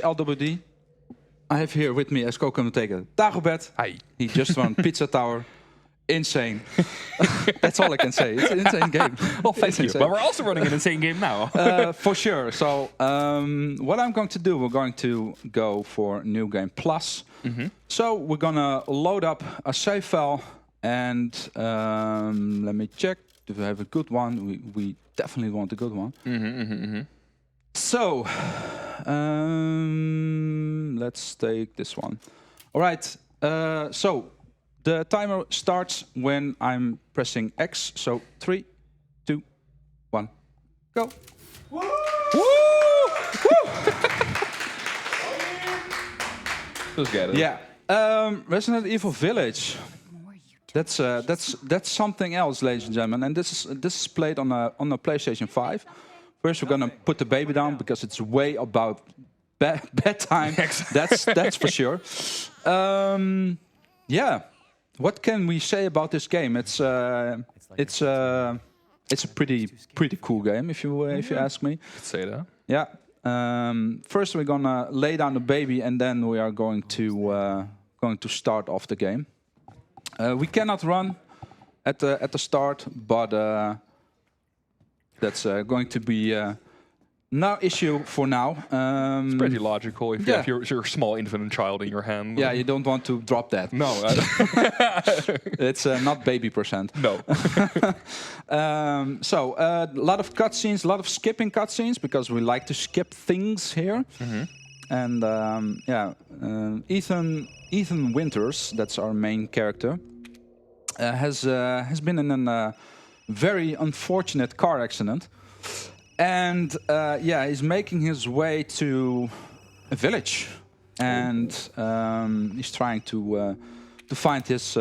LWD. I have here with me as co-commentator Dagobert. Hi. He just won Pizza Tower. Insane. That's all I can say. It's an insane game. Well, thank you. But we're also running an insane game now. For sure. So what I'm going to do, we're going to go for New Game Plus. So we're going to load up a save file. And let me check. Do we have a good one? We definitely want a good one. So let's take this one. All right. So the timer starts when I'm pressing X. So 3, 2, 1, go. Woo! Let's get it. Yeah. Resident Evil Village. That's something else, ladies and gentlemen. And this is played on a PlayStation 5. First, we're gonna put the baby down because it's way about bedtime. That's for sure. Yeah. What can we say about this game? It's a pretty cool game, if you ask me. I'd say that. Yeah. First, we're gonna lay down the baby, and then we are going to start off the game. We cannot run at the start, but that's going to be no issue for now. It's pretty logical if you have your small infant child in your hand. Yeah, you don't want to drop that. No. It's not baby %. No. So a lot of cutscenes, a lot of skipping cutscenes, because we like to skip things here. And Ethan Winters, that's our main character, has been in a very unfortunate car accident, and he's making his way to a village, and he's trying to find his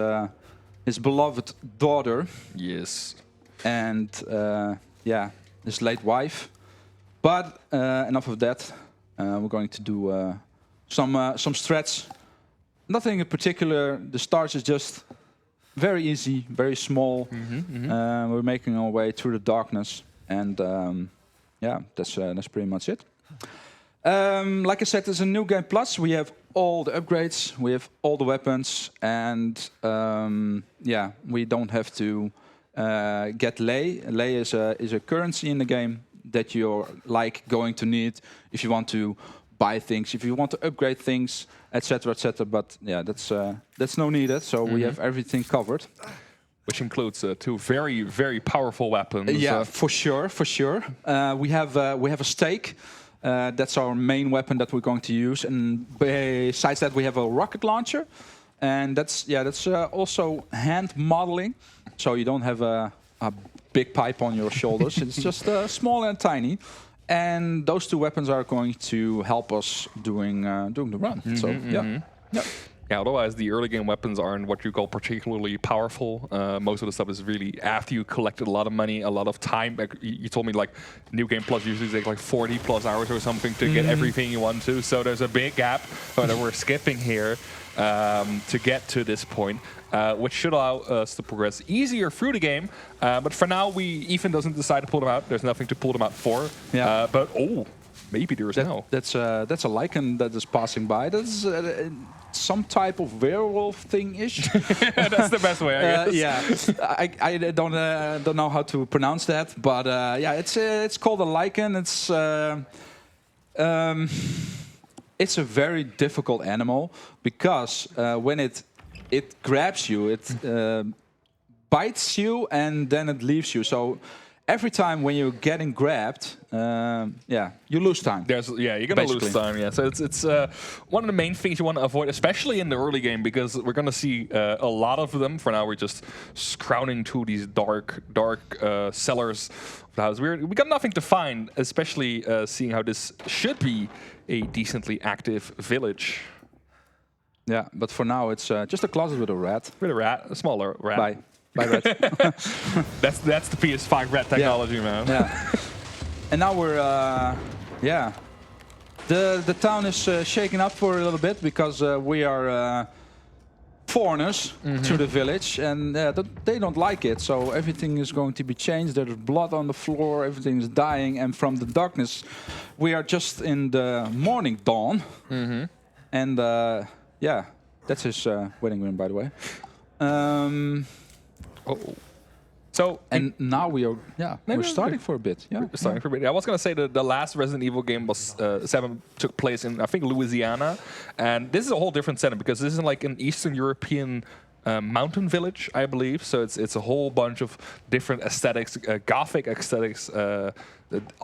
beloved daughter. Yes. And his late wife. But enough of that. We're going to do some strats. Nothing in particular. The start is just very easy, very small. We're making our way through the darkness, and that's pretty much it. Like I said, it's a New Game Plus. We have all the upgrades, we have all the weapons, and we don't have to get lei. Lei is a currency in the game that you're going to need if you want to buy things, if you want to upgrade things, etc., etc. But yeah, that's no needed. So we have everything covered, which includes 2 very, very powerful weapons. Yeah, for sure. We have a stake. That's our main weapon that we're going to use, and besides that, we have a rocket launcher, and that's also hand modeling. So you don't have a big pipe on your shoulders. It's just small and tiny. And those 2 weapons are going to help us doing the run. So yeah. Otherwise, the early game weapons aren't what you call particularly powerful. Most of the stuff is really after you collected a lot of money, a lot of time. Like you told me, like New Game Plus usually takes like 40+ hours or something to get everything you want to. So there's a big gap that we're skipping here to get to this point, which should allow us to progress easier through the game. But for now, Ethan doesn't decide to pull them out. There's nothing to pull them out for. Yeah. But maybe there is now. That's a lichen that is passing by. That's some type of werewolf thing-ish. That's the best way, I guess. I don't know how to pronounce that, but it's called a lichen. It's a very difficult animal because when it grabs you, it bites you and then it leaves you. So every time when you're getting grabbed, you lose time. You're gonna lose time. Yeah, so it's one of the main things you want to avoid, especially in the early game, because we're gonna see a lot of them. For now, we're just crowding through these dark cellars of the house. We got nothing to find, especially seeing how this should be a decently active village. Yeah, but for now it's just a closet with a rat. A smaller rat. Bye, rat. That's the PS5 rat technology, man. Yeah. And now we're, the town is shaken up for a little bit because we are foreigners to the village, and they don't like it. So everything is going to be changed. There's blood on the floor. Everything is dying, and from the darkness, we are just in the morning dawn. And yeah, that's his wedding ring, by the way. So now we're starting for a bit. Yeah, starting for a bit. I was gonna say the last Resident Evil game was 7 took place in, I think, Louisiana, and this is a whole different setting because this is like an Eastern European mountain village, I believe. So it's a whole bunch of different aesthetics, Gothic aesthetics,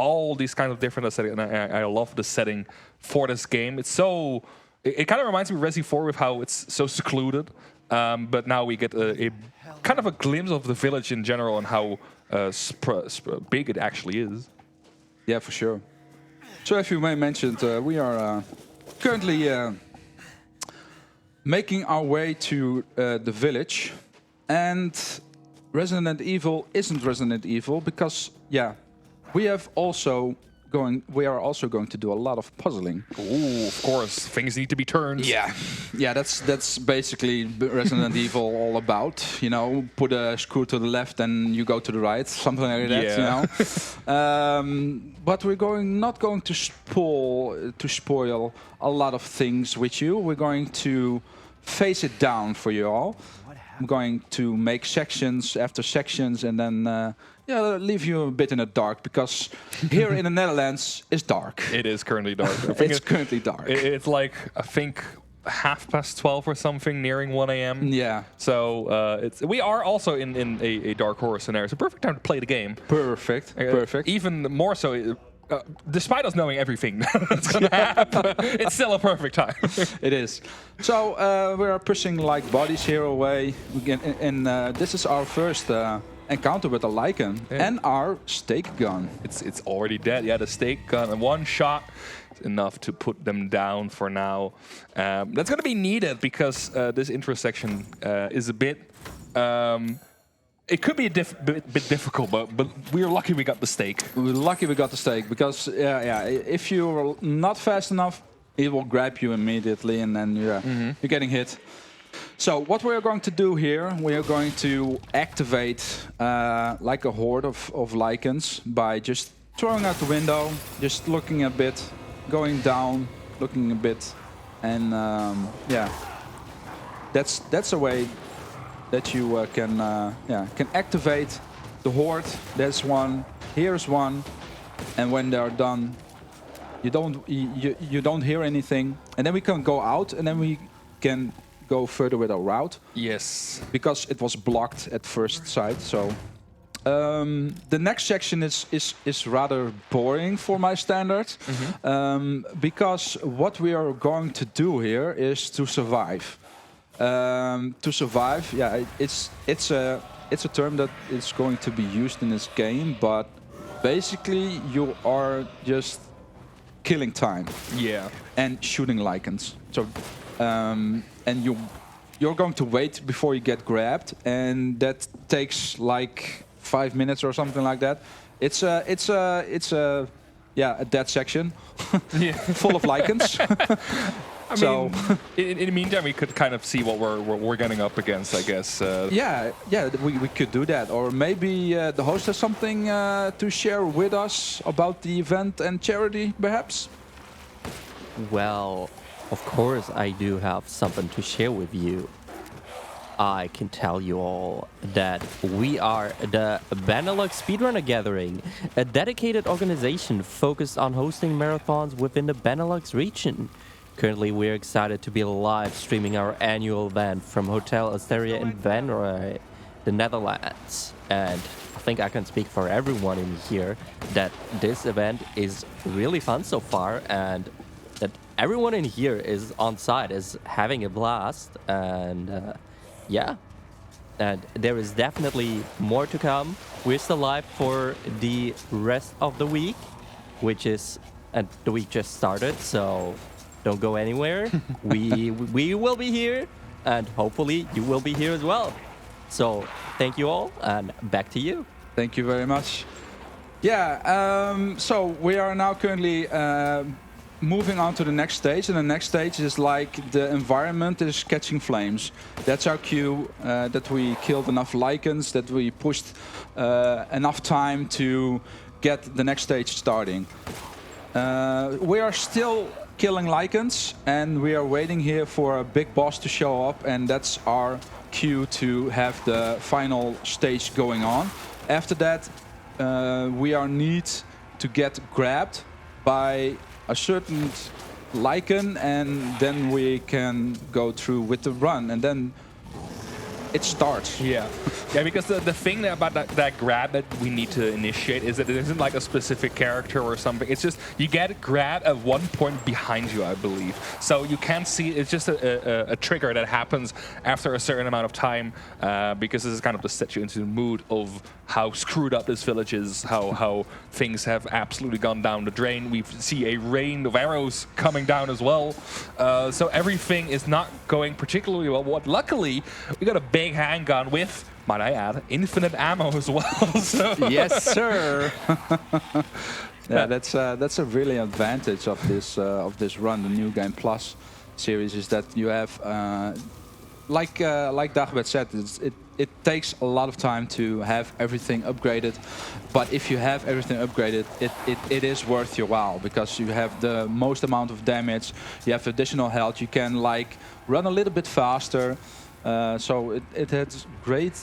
all these kind of different aesthetics, and I love the setting for this game. It's so it kind of reminds me of Resi 4 with how it's so secluded. But now we get a kind of a glimpse of the village in general and how big it actually is. Yeah, for sure. So as you may mentioned, we are currently making our way to the village. And Resident Evil isn't Resident Evil because, we are also going to do a lot of puzzling. Ooh, of course, things need to be turned. Yeah, that's basically Resident Evil all about. You know, put a screw to the left and you go to the right, something like that. Yeah. You know, but we're not going to spoil a lot of things with you. We're going to face it down for you all. I'm going to make sections after sections and then. Leave you a bit in the dark because here in the Netherlands it's dark. It is currently dark. It's currently dark. It's like, I think, 12:30 or something, nearing 1 a.m. Yeah. So we are also in a dark horror scenario. It's a perfect time to play the game. Perfect. Perfect. Even more so, despite us knowing everything that's going to happen, it's still a perfect time. It is. So we are pushing like bodies here away. And this is our first encounter with a Lycan and our stake gun. It's already dead. Yeah, the stake gun and one shot is enough to put them down for now. That's going to be needed because this intersection is a bit. It could be a bit difficult, but we're lucky we got the stake. We're lucky we got the stake because if you're not fast enough, it will grab you immediately, and then you're getting hit. So what we are going to do here, we are going to activate like a horde of Lycans by just throwing out the window, just looking a bit, going down, looking a bit, and that's a way that you can activate the horde. There's one, here's one, and when they're done, you don't hear anything, and then we can go out, and then we can go further with our route. Yes. Because it was blocked at first sight. So the next section is rather boring for my standards. Because what we are going to do here is to survive. To survive, it's a term that is going to be used in this game, but basically you are just killing time. Yeah. And shooting Lycans. So and you're going to wait before you get grabbed, and that takes like 5 minutes or something like that. It's a dead section full of Lycans. I mean, in the meantime, we could kind of see what we're getting up against, I guess. We could do that, or maybe the host has something to share with us about the event and charity, perhaps. Well, of course I do have something to share with you. I can tell you all that we are the Benelux Speedrunner Gathering, a dedicated organization focused on hosting marathons within the Benelux region. Currently, we're excited to be live streaming our annual event from Hotel Asteria in Van Rij, the Netherlands. And I think I can speak for everyone in here that this event is really fun so far, and that everyone in here is on site, is having a blast, and and there is definitely more to come. We're still live for the rest of the week, and the week just started, so don't go anywhere. we will be here, and hopefully you will be here as well. So thank you all, and back to you. Thank you very much. So we are now currently moving on to the next stage, and the next stage is like the environment is catching flames. That's our cue, that we killed enough lichens, that we pushed enough time to get the next stage starting. We are still killing lichens, and we are waiting here for a big boss to show up, and that's our cue to have the final stage going on. After that, we are need to get grabbed by a certain lichen, and then we can go through with the run, and then it starts. Yeah, because the thing about that grab that we need to initiate is that it isn't like a specific character or something. It's just you get grabbed at one point behind you, I believe. So you can't see, it's just a trigger that happens after a certain amount of time, because this is kind of to set you into the mood of how screwed up this village is, how things have absolutely gone down the drain. We see a rain of arrows coming down as well. So everything is not going particularly well. What luckily, we got a big handgun with, might I add, infinite ammo as well. So Yes, sir. Yeah, that's a really advantage of this run, the New Game Plus series, is that you have, like Dagobert said, it takes a lot of time to have everything upgraded, but if you have everything upgraded, it is worth your while, because you have the most amount of damage, you have additional health, you can like run a little bit faster, so it has great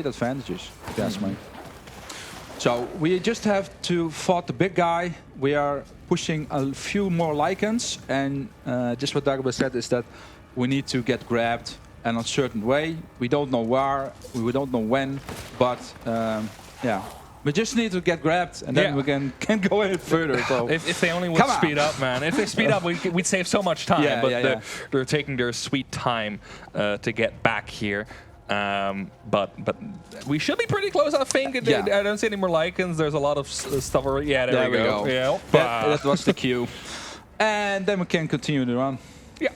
advantages, if you ask me. So we just have to fight the big guy. We are pushing a few more lichens, and just what Dagobert said is that we need to get grabbed in a certain way. We don't know where, we don't know when, but yeah, we just need to get grabbed, and then we can go ahead further. So if they only would speed up, man. If they speed up, we'd save so much time. But they're taking their sweet time to get back here. But we should be pretty close, I think. I don't see any more lichens. There's a lot of stuff already. Yeah, there we go. Yeah, that was the cue. And then we can continue the run. Yeah.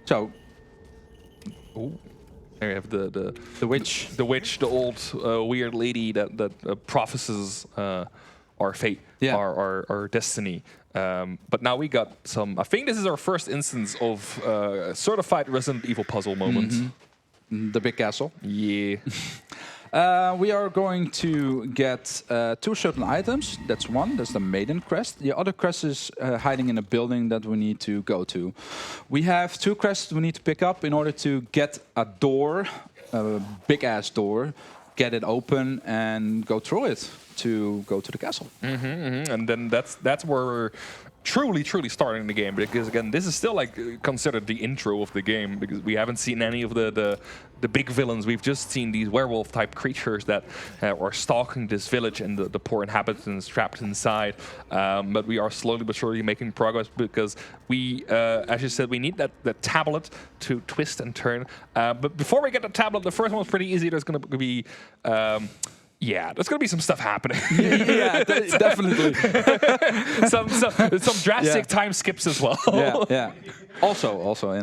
So. Ooh. There we have the witch. The witch, the old weird lady that prophesies our fate, our destiny. But now we got some. I think this is our first instance of certified Resident Evil puzzle moment. The big castle. Yeah. We are going to get 2 certain items. That's one. That's the maiden crest. The other crest is hiding in a building that we need to go to. We have 2 crests we need to pick up in order to get a door, a big-ass door, get it open and go through it to go to the castle. And then that's where we're truly starting the game, because again, this is still like considered the intro of the game, because we haven't seen any of the big villains. We've just seen these werewolf type creatures that are stalking this village and the poor inhabitants trapped inside. But we are slowly but surely making progress, because we, as you said, we need that tablet to twist and turn. But before we get the tablet, the first one was pretty easy. There's going to be there's going to be some stuff happening. Yeah, definitely. some drastic time skips as well. Yeah. Also,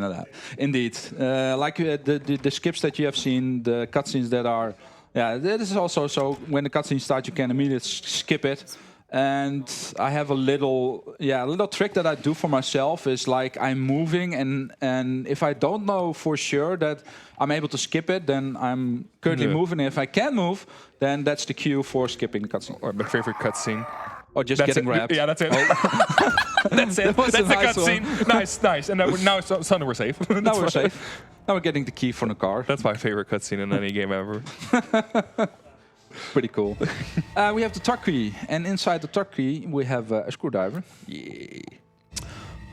indeed. Like the skips that you have seen, the cutscenes that are, this is also so when the cutscene starts, you can immediately skip it. And I have a little trick that I do for myself is like I'm moving, and if I don't know for sure that I'm able to skip it, then I'm currently moving. If I can move, then that's the cue for skipping the cutscene. Or my favorite cutscene. Or just getting grabbed. Yeah, that's it. That's it. That's the cutscene. Nice. And now suddenly we're safe. Now we're safe. Now we're getting the key from the car. That's my favorite cutscene in any game ever. Pretty cool. We have the tuck key, and inside the tuck key we have a screwdriver. Yeah.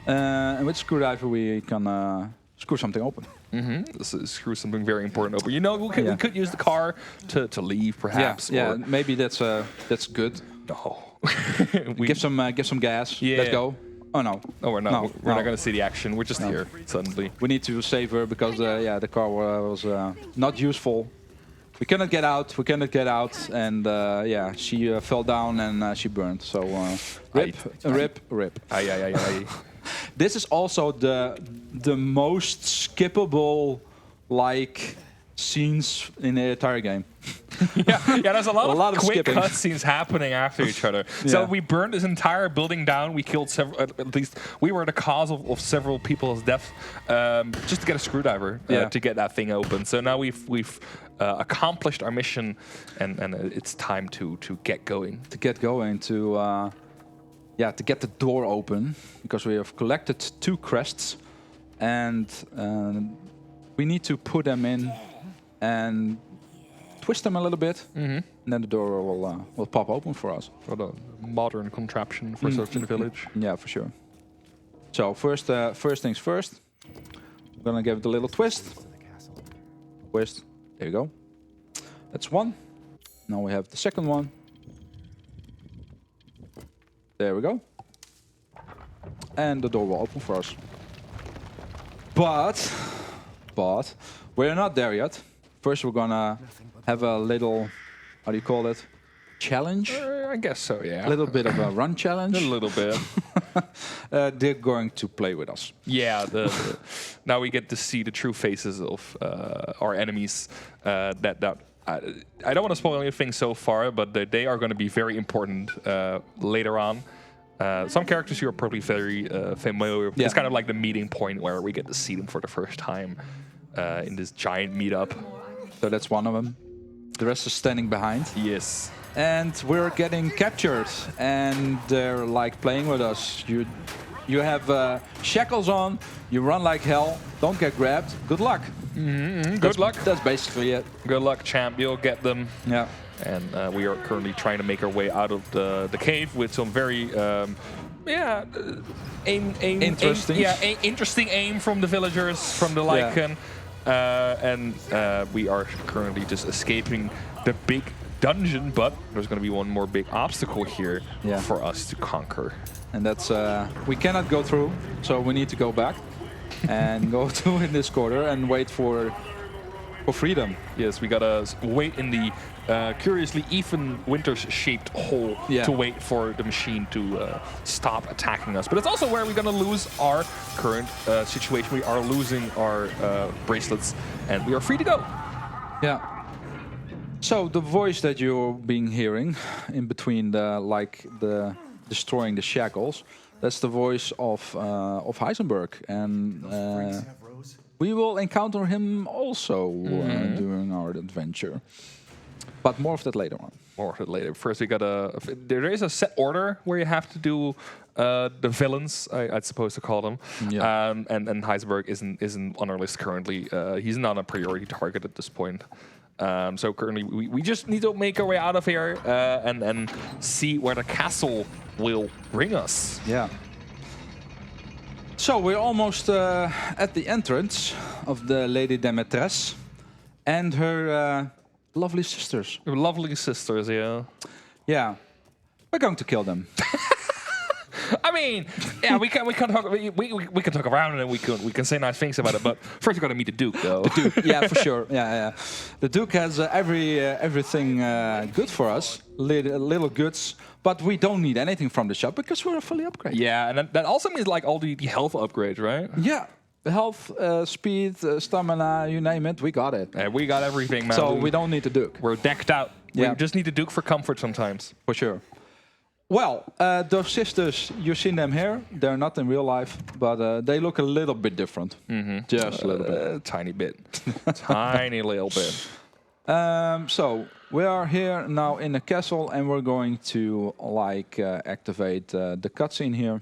And with the screwdriver we can screw something open. Screw something very important open. You know, we could use the car to leave, perhaps. Yeah. Maybe that's good. No. Give some gas. Yeah. Let's go. Oh no. No, we're not. No, we're not going to see the action. We're just here suddenly. We need to save her because the car was not useful. We cannot get out, and she fell down and she burned. So rip. Aye. This is also the most skippable like scenes in the entire game. yeah, there's a lot of quick skipping. cutscenes happening after each other. So Yeah. we burned this entire building down. We killed several, at least we were the cause of several people's deaths, just to get a screwdriver to get that thing open. So now we've accomplished our mission, and it's time to get going. To get going, to get the door open, because we have collected 2 crests, and we need to put them in and twist them a little bit, and then the door will pop open for us. What a modern contraption for such a village. Yeah, for sure. So first things first. I'm gonna give it a little twist. Twist. There you go. That's one. Now we have the second one. There we go. And the door will open for us. But we're not there yet. First we're gonna have a little, how do you call it? Challenge? I guess so, yeah. A little bit of a run challenge. A little bit. They're going to play with us. Yeah, now we get to see the true faces of our enemies. I don't want to spoil anything so far, but they are going to be very important later on. Some characters you are probably very familiar with. Yeah. It's kind of like the meeting point where we get to see them for the first time in this giant meetup. So that's one of them. The rest is standing behind. Yes. And we're getting captured, and they're like playing with us. You have shackles on, you run like hell, don't get grabbed, good luck. Good luck. That's basically it. Good luck, champ. You'll get them. Yeah. And we are currently trying to make our way out of the cave with some very interesting aim from the villagers, from the Lycan. And we are currently just escaping the big dungeon, but there's going to be one more big obstacle here for us to conquer. And that's, we cannot go through, so we need to go back and go to in this corner and wait for freedom. Yes, we gotta wait in the curiously even Winters-shaped hole to wait for the machine to stop attacking us. But it's also where we're gonna lose our current situation. We are losing our bracelets, and we are free to go. Yeah. So the voice that you're being hearing in between the destroying the shackles, that's the voice of Heisenberg, and we will encounter him also during our adventure. But more of that later on. More of that later. First, we gotta. There is a set order where you have to do the villains, I'd suppose to call them. Yeah. And Heisenberg isn't on our list currently. He's not a priority target at this point. So currently, we just need to make our way out of here and see where the castle will bring us. Yeah. So we're almost at the entrance of the Lady Demetress and her lovely sisters. Lovely sisters, yeah. Yeah. We're going to kill them. I mean, yeah, we can talk around it and we can say nice things about it, but first we got to meet the Duke, though. The Duke, yeah, for sure. Yeah. The Duke has everything good for us, little goods, but we don't need anything from the shop because we're fully upgraded. Yeah, and that also means like all the health upgrades, right? Yeah. Health, speed, stamina, you name it, we got it. Yeah, we got everything, man. So we don't need the Duke. We're decked out. Yeah. We just need the Duke for comfort sometimes. For sure. Well, those sisters, you've seen them here. They're not in real life, but they look a little bit different. Just a little bit. Tiny bit. Tiny little bit. So we are here now in the castle, and we're going to activate the cutscene here.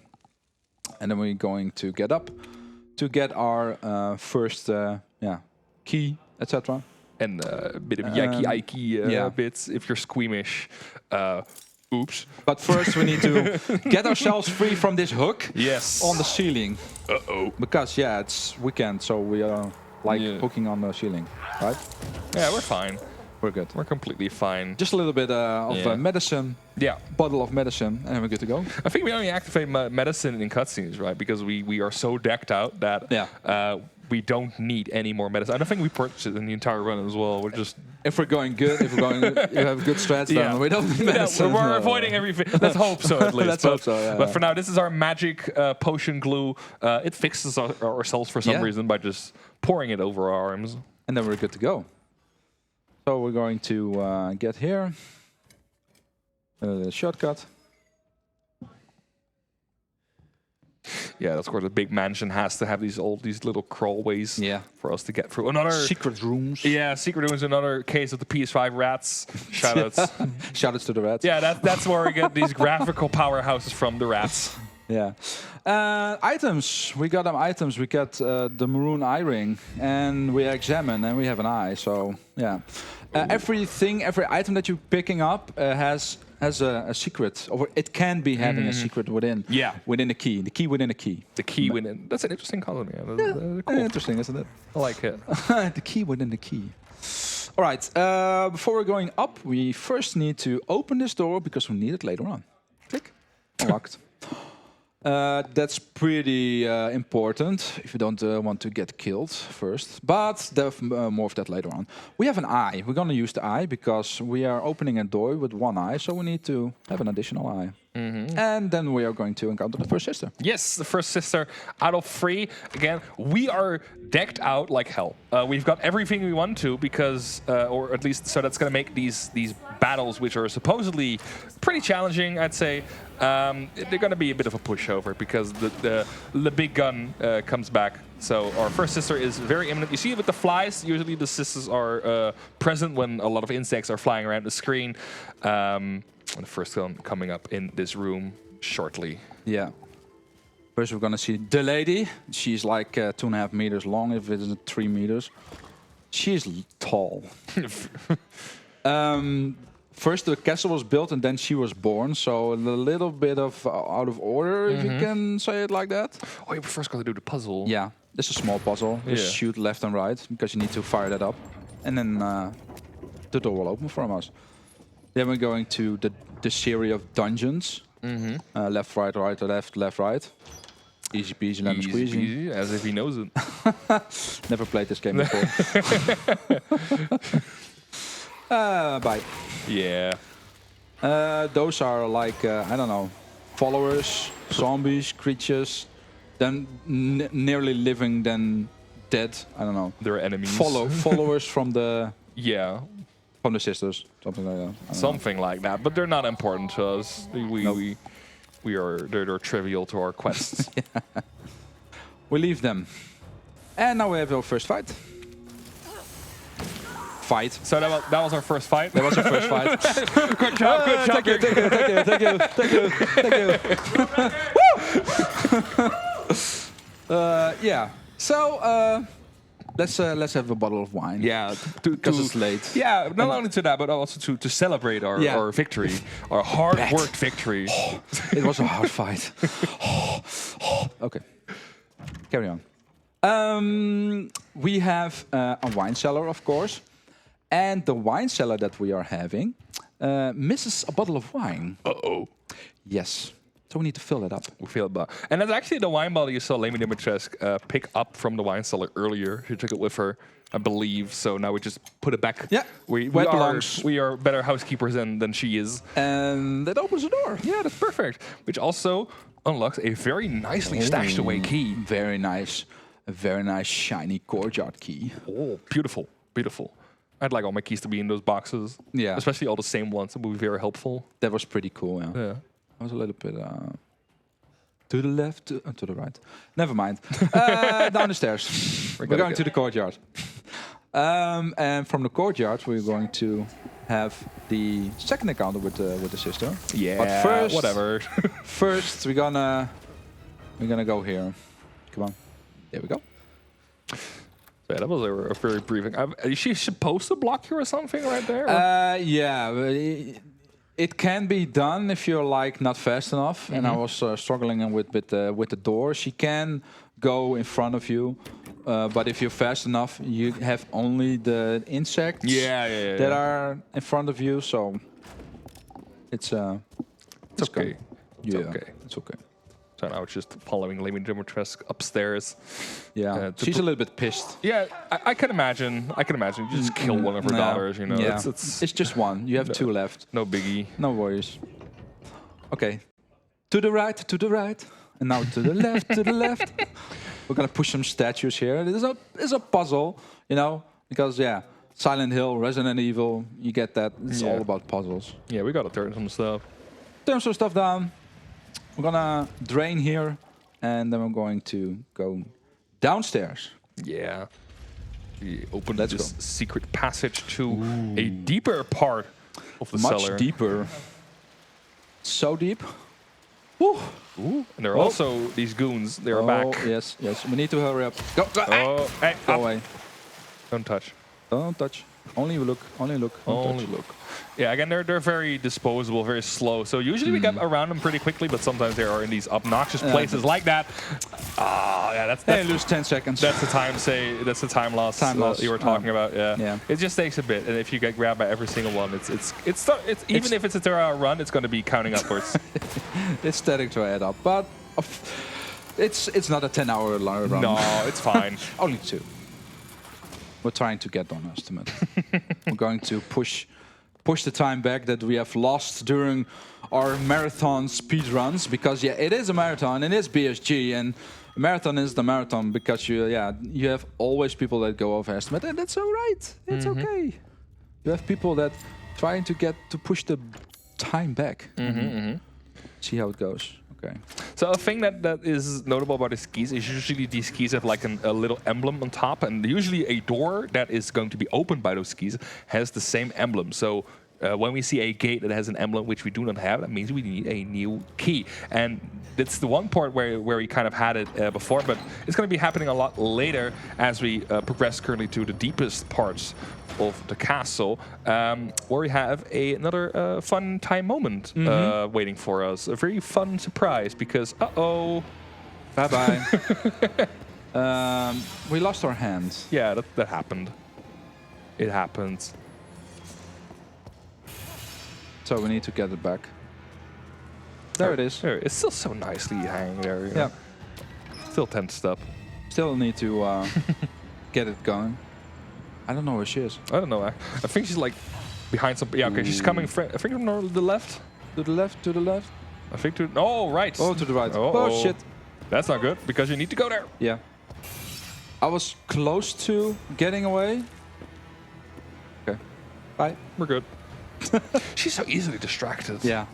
And then we're going to get up to get our first key, etc. And a bit of yikey-ikey bits if you're squeamish. Oops. But first we need to get ourselves free from this hook on the ceiling. Uh-oh. Because, it's weekend, so we are hooking on the ceiling, right? Yeah, we're fine. We're good. We're completely fine. Just a little bit of medicine. Yeah. Bottle of medicine, and we're good to go. I think we only activate medicine in cutscenes, right? Because we are so decked out that we don't need any more medicine. I don't think we purchased it in the entire run as well. We're just... If we're going good, you have good strats, then we don't need medicine. We're avoiding everything. Let's hope so, at least. Let's hope so, yeah. But for now, this is our magic potion glue. It fixes ourselves for some reason by just pouring it over our arms. And then we're good to go. So we're going to get here. Shortcut. Yeah, of course, a big mansion has to have these little crawlways Yeah. for us to get through. Another Secret rooms. Yeah, secret rooms. Another case of the PS5 rats. Shoutouts. Shoutouts to the rats. Yeah, that's where we get these graphical powerhouses from, the rats. Yeah. Items. We got them items. We got the maroon eye ring, and we examine, and we have an eye. So yeah, every item that you're picking up has a secret, or it can be having a secret within. Yeah. Within the key. The key within a key. The key within. That's an interesting concept. Yeah, that's cool. Interesting, isn't it? I like it. The key within the key. All right. Before we're going up, we first need to open this door because we need it later on. Click. Unlocked. That's pretty important if you don't want to get killed first. But more of that later on. We have an eye. We're going to use the eye because we are opening a door with one eye, so we need to have an additional eye. And then we are going to encounter the first sister. Yes, the first sister out of 3. Again, we are decked out like hell. We've got everything we want to because, or at least, so that's going to make these battles, which are supposedly pretty challenging, I'd say, they're going to be a bit of a pushover because the big gun comes back. So our first sister is very imminent. You see it with the flies. Usually the sisters are present when a lot of insects are flying around the screen. And the first one coming up in this room shortly. Yeah. First we're going to see the lady. She's like 2.5 meters long, if it isn't 3 meters. She's tall. First the castle was built and then she was born, so a little bit of out of order, if you can say it like that. Oh, you first got to do the puzzle. Yeah, it's a small puzzle. Just shoot left and right because you need to fire that up, and then the door will open for us. Then we're going to the series of dungeons. Left, right, right, left, left, right. Easy peasy, lemon squeezy. Peasy, as if he knows it. Never played this game before. Bye. Yeah. Those are like, I don't know, followers, zombies, creatures, then nearly living, then dead. I don't know. They're enemies. Followers from the from the sisters, something like that. Something like that, but they're not important to us. They're trivial to our quests. We leave them, and now we have our first fight. So that was our first fight. That was our first fight. Good job. Good job. Thank you. Yeah. So let's have a bottle of wine. Yeah, because it's late. Yeah, not only to that, but also to celebrate our victory, our hard-worked victory. It was a hard fight. Okay, carry on. We have a wine cellar, of course, and the wine cellar that we are having misses a bottle of wine. Uh-oh. Yes. So we need to fill it up. We fill it up. And that's actually the wine bottle you saw Lamy Dimitrescu pick up from the wine cellar earlier. She took it with her, I believe. So now we just put it back. Yeah, we are better housekeepers than she is. And that opens the door. Yeah, that's perfect. Which also unlocks a very nicely stashed away key. Very nice. A very nice shiny courtyard key. Oh, beautiful. Beautiful. I'd like all my keys to be in those boxes. Yeah. Especially all the same ones. It would be very helpful. That was pretty cool, yeah. I was a little bit to the left, to the right. Never mind. Down the stairs. We're going to the courtyard. And from the courtyard, we're going to have the second encounter with the sister. Yeah. But first, whatever. First, we're gonna go here. Come on. There we go. Yeah, that was a very briefing. Is she supposed to block you or something right there? Yeah. It can be done if you're like not fast enough, and I was struggling with the door. She can go in front of you, but if you're fast enough, you have only the insects that are in front of you. So it's okay. It's okay. It's okay. So now it's just following Lamy Dimitrescu upstairs. Yeah, she's a little bit pissed. Yeah, I can imagine. You just kill one of her daughters, you know. Yeah. It's just one. You have two left. No biggie. No worries. Okay. To the right. And now to the left, to the left. We're going to push some statues here. It's a puzzle, you know, because, Silent Hill, Resident Evil, you get that. It's Yeah. all about puzzles. Yeah, we gotta turn some stuff. Turn some stuff down. We're gonna drain here, and then we're going to go downstairs. Yeah. We open Let's this go. secret passage to a deeper part of the Much cellar. deeper. So deep. Woo. Ooh. And there are Oh. also these goons. They're Oh, back. yes, yes. We need to hurry up. Go, go. Oh, hey, Go up. away. Don't touch. Don't touch. Only look. Only look. Don't Only touch. look. Yeah, again, they're very disposable, very slow. So usually we get around them pretty quickly, but sometimes they are in these obnoxious places like that. Ah, yeah, that's Hey, lose 10 seconds. that's the time. That's the time loss. Time loss. You were talking about. Yeah. yeah. It just takes a bit, and if you get grabbed by every single one, it's even if it's a 2-hour run, it's going to be counting upwards. It's starting to add up, but it's not a 10-hour run. No, it's fine. Only 2. We're trying to get on estimate. We're going to push the time back that we have lost during our marathon speed runs, because yeah, it is a marathon, it is BSG, and a marathon is the marathon because you have always people that go off estimate, and that's all right. It's okay. You have people that trying to push the time back. See how it goes. Okay. So a thing that is notable about the skis is usually these skis have like a little emblem on top, and usually a door that is going to be opened by those skis has the same emblem. So when we see a gate that has an emblem which we do not have, that means we need a new key. And that's the one part where we kind of had it before, but it's going to be happening a lot later as we progress currently to the deepest parts of the castle, where we have another fun time moment waiting for us. A very fun surprise, because Bye-bye. We lost our hands. yeah, that happened. It happens. So we need to get it back. There it is. There, it's still so nicely hanging there. You know? Yeah. Still tensed up. Still need to get it going. I don't know where she is. I don't know. I think she's like behind some. Yeah, okay. She's coming. I think from the left. To the left, to the left. I think to. Oh, right. Oh, to the right. Oh, Oh, shit. That's not good, because you need to go there. Yeah. I was close to getting away. Okay. Bye. We're good. She's so easily distracted. Yeah.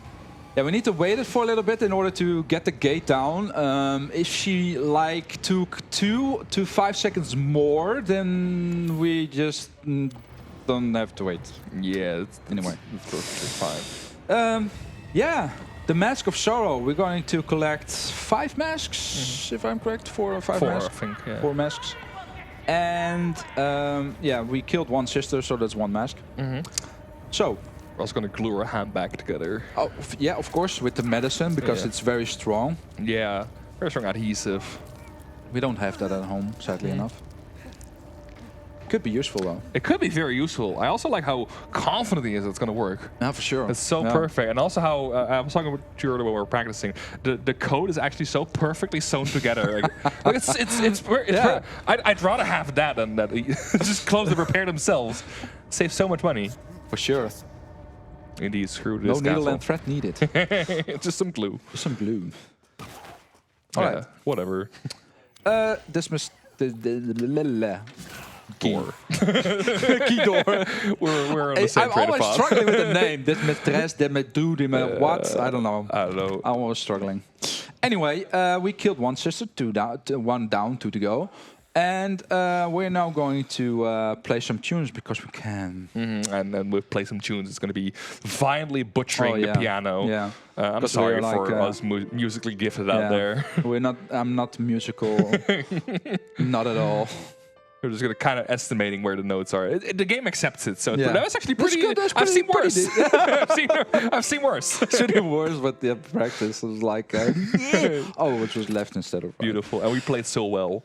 Yeah, we need to wait it for a little bit in order to get the gate down. If she like took 2 to 5 seconds more, then we just don't have to wait. Yeah. Anyway. It's perfectly fine. Yeah, the Mask of Sorrow. We're going to collect 5 masks, if I'm correct. 4 or 5 4, masks. I think. Yeah. 4 masks. And yeah, we killed one sister, so that's 1 mask. So. We're also gonna glue her hand back together. Oh, yeah, of course, with the medicine, because it's very strong. Yeah. Very strong adhesive. We don't have that at home, sadly enough. Could be useful though. It could be very useful. I also like how confident he is it's gonna work. Yeah, for sure. It's so perfect. And also how, I was talking about you earlier when we were practicing, the code is actually so perfectly sewn together. Like, I'd rather have that than that. Just close and repair themselves. Save so much money. For sure. Indeed, screw No this needle castle. and thread needed. Just some glue. Just some glue. All Alright. right. Whatever. Dismiss Door. key door. We're on the same I'm train of always thought. struggling with the name. Dismistress, what? I don't know. I don't know. I'm always struggling. Anyway, we killed 1 sister, 1 down, 2 to go. And we're now going to play some tunes because we can. And then we'll play some tunes. It's going to be violently butchering the piano. Yeah. I'm Because sorry we're for like, us musically gifted out there. I'm not musical. Not at all. We're just going to kind of estimating where the notes are. The game accepts it, so Yeah. that was actually That's pretty. good, that's I've seen pretty worse. I've seen worse. Should be worse, but the practice was like, which was left instead of right. Beautiful, and we played so well.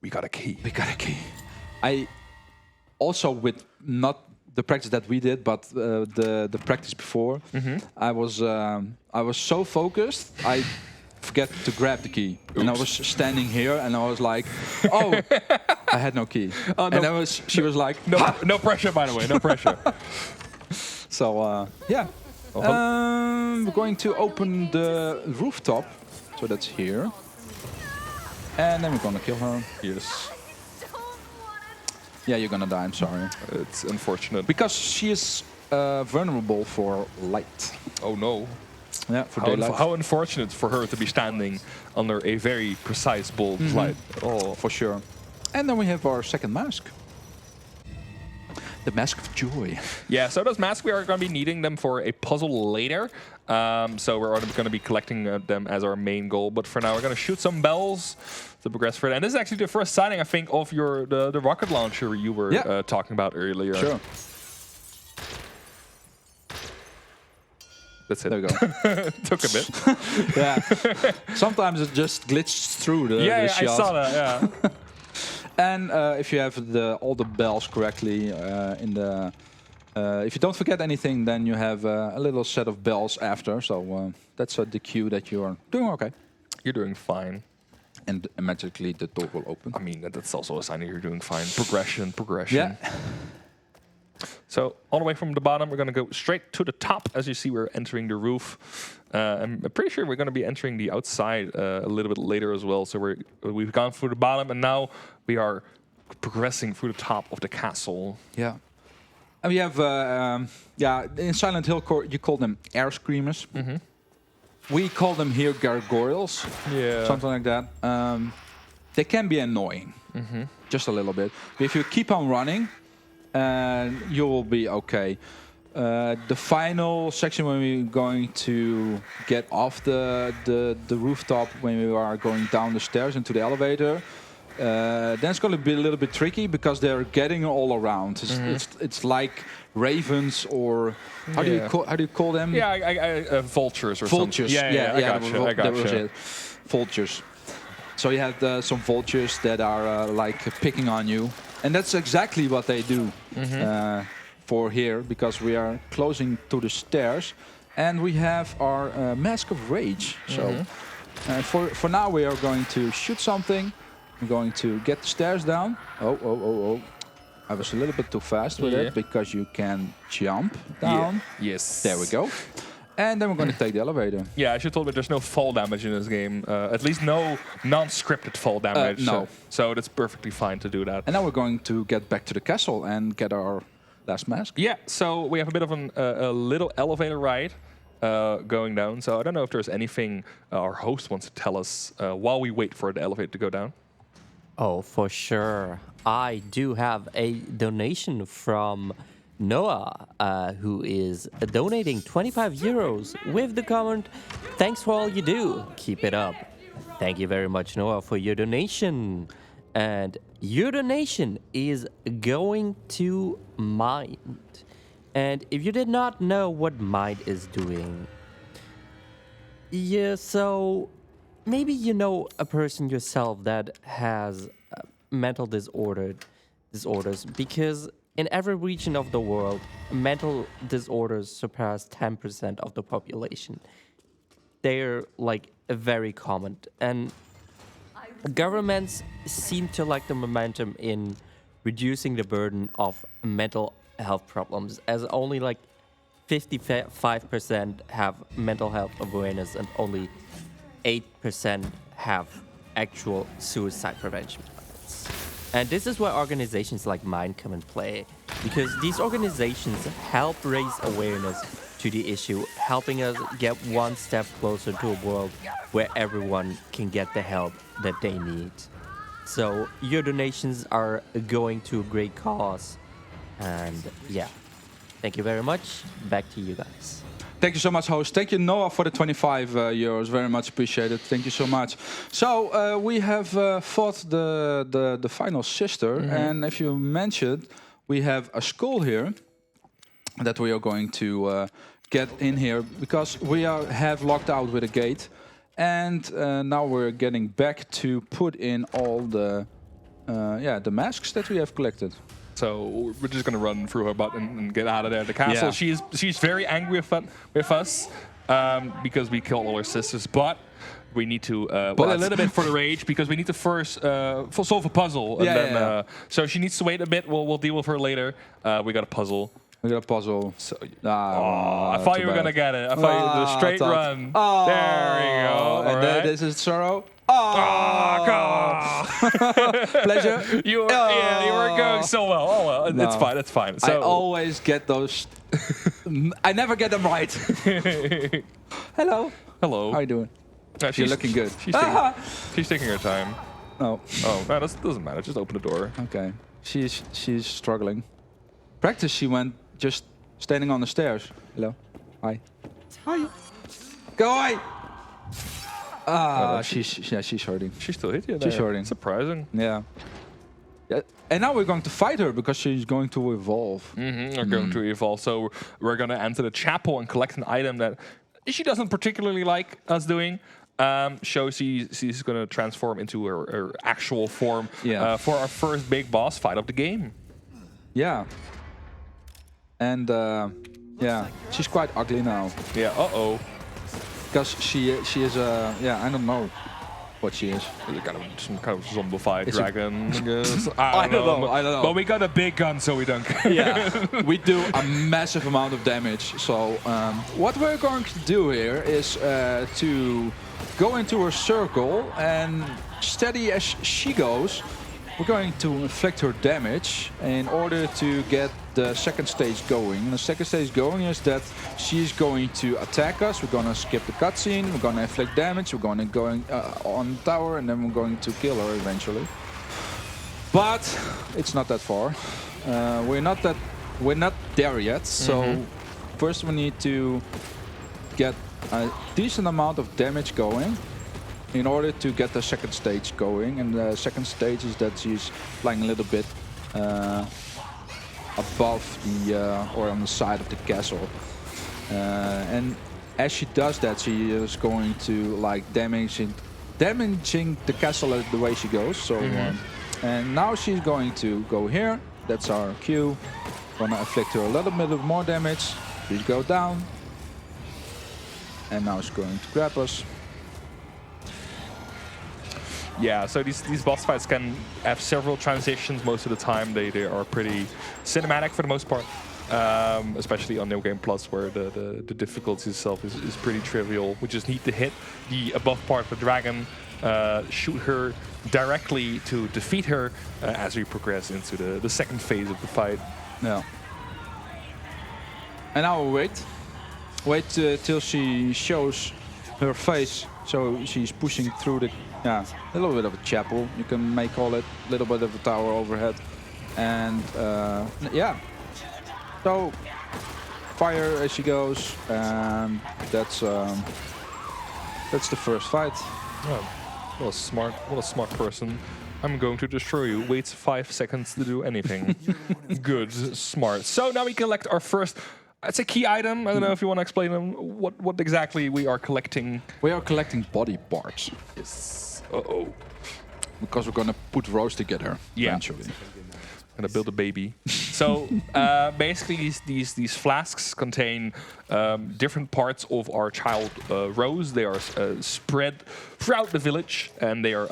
We got a key. We got a key. I also, with not the practice that we did, but the practice before, I was so focused, I forget to grab the key. Oops. And I was standing here, and I was like, oh, I had no key. Oh, no. And she was like, No pressure, by the way. No pressure. So, yeah. We're going to open the rooftop. So that's here. And then we're going to kill her. Yes. Yeah, you're gonna die. I'm sorry. It's unfortunate. Because she is vulnerable for light. Oh no. Yeah, for How, daylight. how unfortunate for her to be standing under a very precise bulb light. Oh, for sure. And then we have our second mask. The Mask of Joy. Yeah, so those masks, we are going to be needing them for a puzzle later. So we're going to be collecting them as our main goal. But for now, we're going to shoot some bells to progress further. And this is actually the first sighting, I think, of the rocket launcher you were talking about earlier. Sure. That's it. There we go. Took a bit. Yeah. Sometimes it just glitched through the Yeah, shot. I saw that, yeah. And if you have all the bells correctly if you don't forget anything, then you have a little set of bells after. So that's the cue that you are doing okay. You're doing fine. And magically the door will open. I mean, that's also a sign that you're doing fine. Progression. Yeah. So all the way from the bottom, we're going to go straight to the top. As you see, we're entering the roof. I'm pretty sure we're going to be entering the outside a little bit later as well. So we've gone through the bottom, and now we are progressing through the top of the castle. Yeah. And we have, in Silent Hill, you call them air screamers. We call them here gargoyles. Yeah. Something like that. They can be annoying, just a little bit. But if you keep on running, you will be okay. The final section when we're going to get off the rooftop, when we are going down the stairs into the elevator, then it's going to be a little bit tricky because they're getting all around. It's like ravens or how do you call them? Yeah, vultures or vultures. something. Yeah, I gotcha. Vultures. So you have some vultures that are like picking on you. And that's exactly what they do for here, because we are closing to the stairs, and we have our Mask of Rage. So for now, we are going to shoot something. I'm going to get the stairs down. Oh! I was a little bit too fast with it because you can jump down. Yeah. Yes. There we go. And then we're going to take the elevator. Yeah, I should tell you there's no fall damage in this game. At least no non-scripted fall damage. No. So that's perfectly fine to do that. And now we're going to get back to the castle and get our last mask. Yeah, so we have a bit of a little elevator ride going down. So I don't know if there's anything our host wants to tell us while we wait for the elevator to go down. Oh, for sure. I do have a donation from Noah, who is donating 25 euros with the comment, "Thanks for all you do. Keep it up." Thank you very much, Noah, for your donation. And your donation is going to Mind. And if you did not know what Mind is doing, yeah, so maybe you know a person yourself that has mental disorders, because in every region of the world, mental disorders surpass 10% of the population. They're like very common, and governments seem to lack the momentum in reducing the burden of mental health problems, as only like 55% have mental health awareness and only 8% have actual suicide prevention methods. And this is where organizations like mine come in play, because these organizations help raise awareness to the issue, helping us get one step closer to a world where everyone can get the help that they need. So your donations are going to a great cause. And yeah, thank you very much. Back to you guys. Thank you so much, host. Thank you, Noah, for the 25 euros. Very much appreciated. Thank you so much. So we have fought the final sister, and if you mentioned, we have a skull here that we are going to get in here because we have locked out with a gate, and now we're getting back to put in all the masks that we have collected. So we're just going to run through her butt and get out of there. The castle, she's very angry with us because we killed all her sisters, but we need to wait a little bit for the rage because we need to first solve a puzzle. So she needs to wait a bit. We'll deal with her later. We got a puzzle. We got a puzzle. So, Ah, I thought too you were bad. gonna get it. I thought you the straight thought- run. Oh, There we go. And then Alright. this is sorrow. Ah, God. Pleasure. You were going so well. Oh well, No. it's fine. It's fine. I So always get those. I never get them right. Hello. hello. How are you doing? No, You're looking good. She's taking her time. Oh, Oh, no, that doesn't matter. Just open the door. okay. She's struggling. Practice. She went just standing on the stairs. Hello. Hi. Hi. Go away. that's- She's hurting. She still hit you She's there. hurting. Surprising. Yeah. Yeah. And now we're going to fight her because she's going to evolve. We're going to evolve. So we're going to enter the chapel and collect an item that she doesn't particularly like us doing. So she's going to transform into her actual form for our first big boss fight of the game. Yeah. And yeah, she's quite ugly now Yeah. Uh-oh. because she is I don't know what she is. Some kind of zombified It's a- dragon. I guess. I don't know. But we got a big gun, so we don't care. Yeah, we do a massive amount of damage. So what we're going to do here is to go into a circle and steady as she goes, we're going to inflict her damage in order to get the second stage going. And the second stage going is that she's going to attack us. We're going to skip the cutscene. We're going to inflict damage. We're going to go on the tower, and then we're going to kill her eventually. But it's not that far. We're not there yet. So first we need to get a decent amount of damage going in order to get the second stage going. And the second stage is that she's flying a little bit above the or on the side of the castle. And as she does that, she is going to like damaging the castle the way she goes. So and now she's going to go here. That's our cue. Gonna inflict her a little bit of more damage. Please go down. And now it's going to grab us. Yeah, so these boss fights can have several transitions most of the time. They are pretty cinematic for the most part, especially on New Game Plus, where the difficulty itself is pretty trivial. We just need to hit the above part of the dragon, shoot her directly to defeat her as we progress into the second phase of the fight. Yeah. And now we'll wait. Wait till she shows her face. So she's pushing through the, a little bit of a chapel. You may call it, a little bit of a tower overhead. And yeah. So fire as she goes, and that's the first fight. Oh, what a smart person. I'm going to destroy you. Wait 5 seconds to do anything. Good, smart. So now we collect our first. It's a key item. I don't know if you want to explain them. What exactly we are collecting. We are collecting body parts Yes. Uh-oh. because we're gonna put Rose together eventually. Gonna build a baby. So basically, these flasks contain different parts of our child Rose. They are spread throughout the village, and they are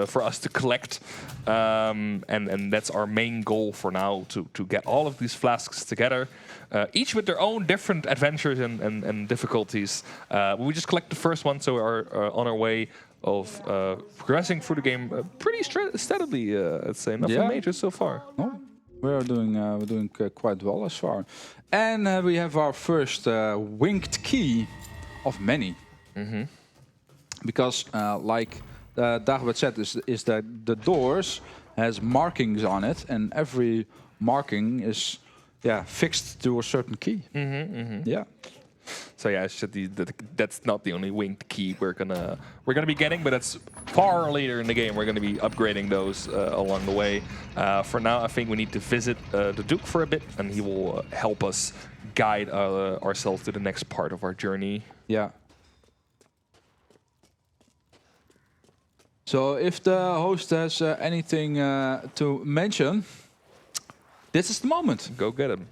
for us to collect. And that's our main goal for now: to get all of these flasks together, each with their own different adventures and difficulties. We just collect the first one, so we are on our way of progressing through the game pretty steadily. I'd say nothing major so far. Oh, we're doing quite well as far, and we have our first winged key of many. Because like Dagobert said, is that the doors has markings on it, and every marking is fixed to a certain key. Yeah. So yeah, it's just that's not the only winged key we're gonna be getting, but that's far later in the game. We're gonna be upgrading those along the way. For now, I think we need to visit the Duke for a bit, and he will help us guide ourselves to the next part of our journey. Yeah. So if the host has anything to mention, this is the moment. Go get him.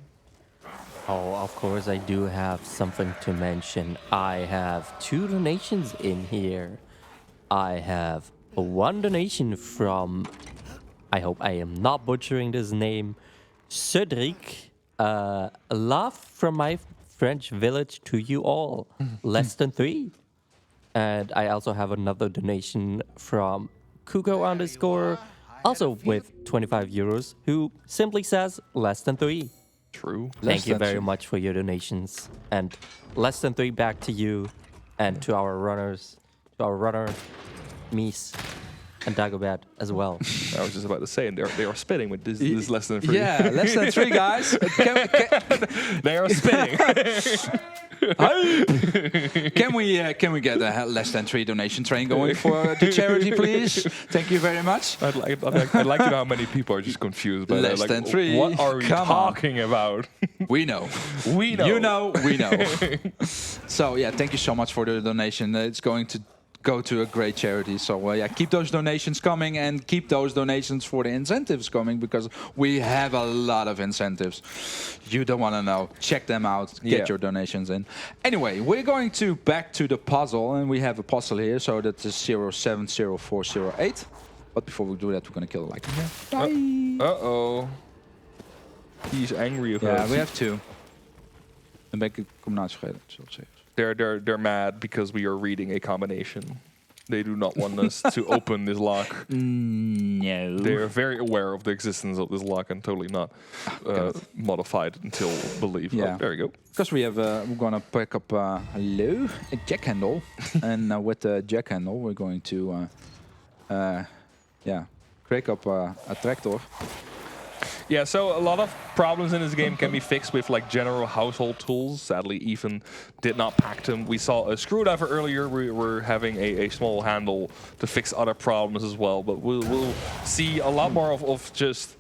Oh, of course, I do have something to mention. I have 2 donations in here. I have 1 donation from, I hope I am not butchering this name, Cedric. love from my French village to you all. Less than 3. And I also have another donation from Kuko _ also with 25 euros, who simply says less than 3. True. Thank you very much for your donations. And less than 3 back to you and to our runners, Mies and Dagobert as well. I was just about to say, and they are spitting with this less than 3. Yeah, less than 3, guys. They are spitting. Can we get a less than 3 donation train going for the charity, please? Thank you very much. I'd like to know how many people are just confused by Less that. than 3. What are we talking about? We know. We know. You know, we know. So yeah, thank you so much for the donation. It's going to go to a great charity. So yeah, keep those donations coming and keep those donations for the incentives coming, because we have a lot of incentives. You don't want to know. Check them out. Get your donations in. Anyway, we're going to back to the puzzle, and we have a puzzle here. So that is 070408. But before we do that, we're going to kill a like. Uh-oh. He's angry with us. Yeah, we have 2. Dan ben ik de combinatie vergeten, zullen we zeggen. They're mad because we are reading a combination. They do not want us to open this lock. No. They are very aware of the existence of this lock and totally not modified until believe. Yeah. Oh, there we go. Because we have, we're gonna pick up a jack handle, and with the jack handle, we're going to, crank up a tractor. Yeah, so a lot of problems in this game can be fixed with like general household tools. Sadly, Ethan did not pack them. We saw a screwdriver earlier. We're having a small handle to fix other problems as well. But we'll see a lot more of just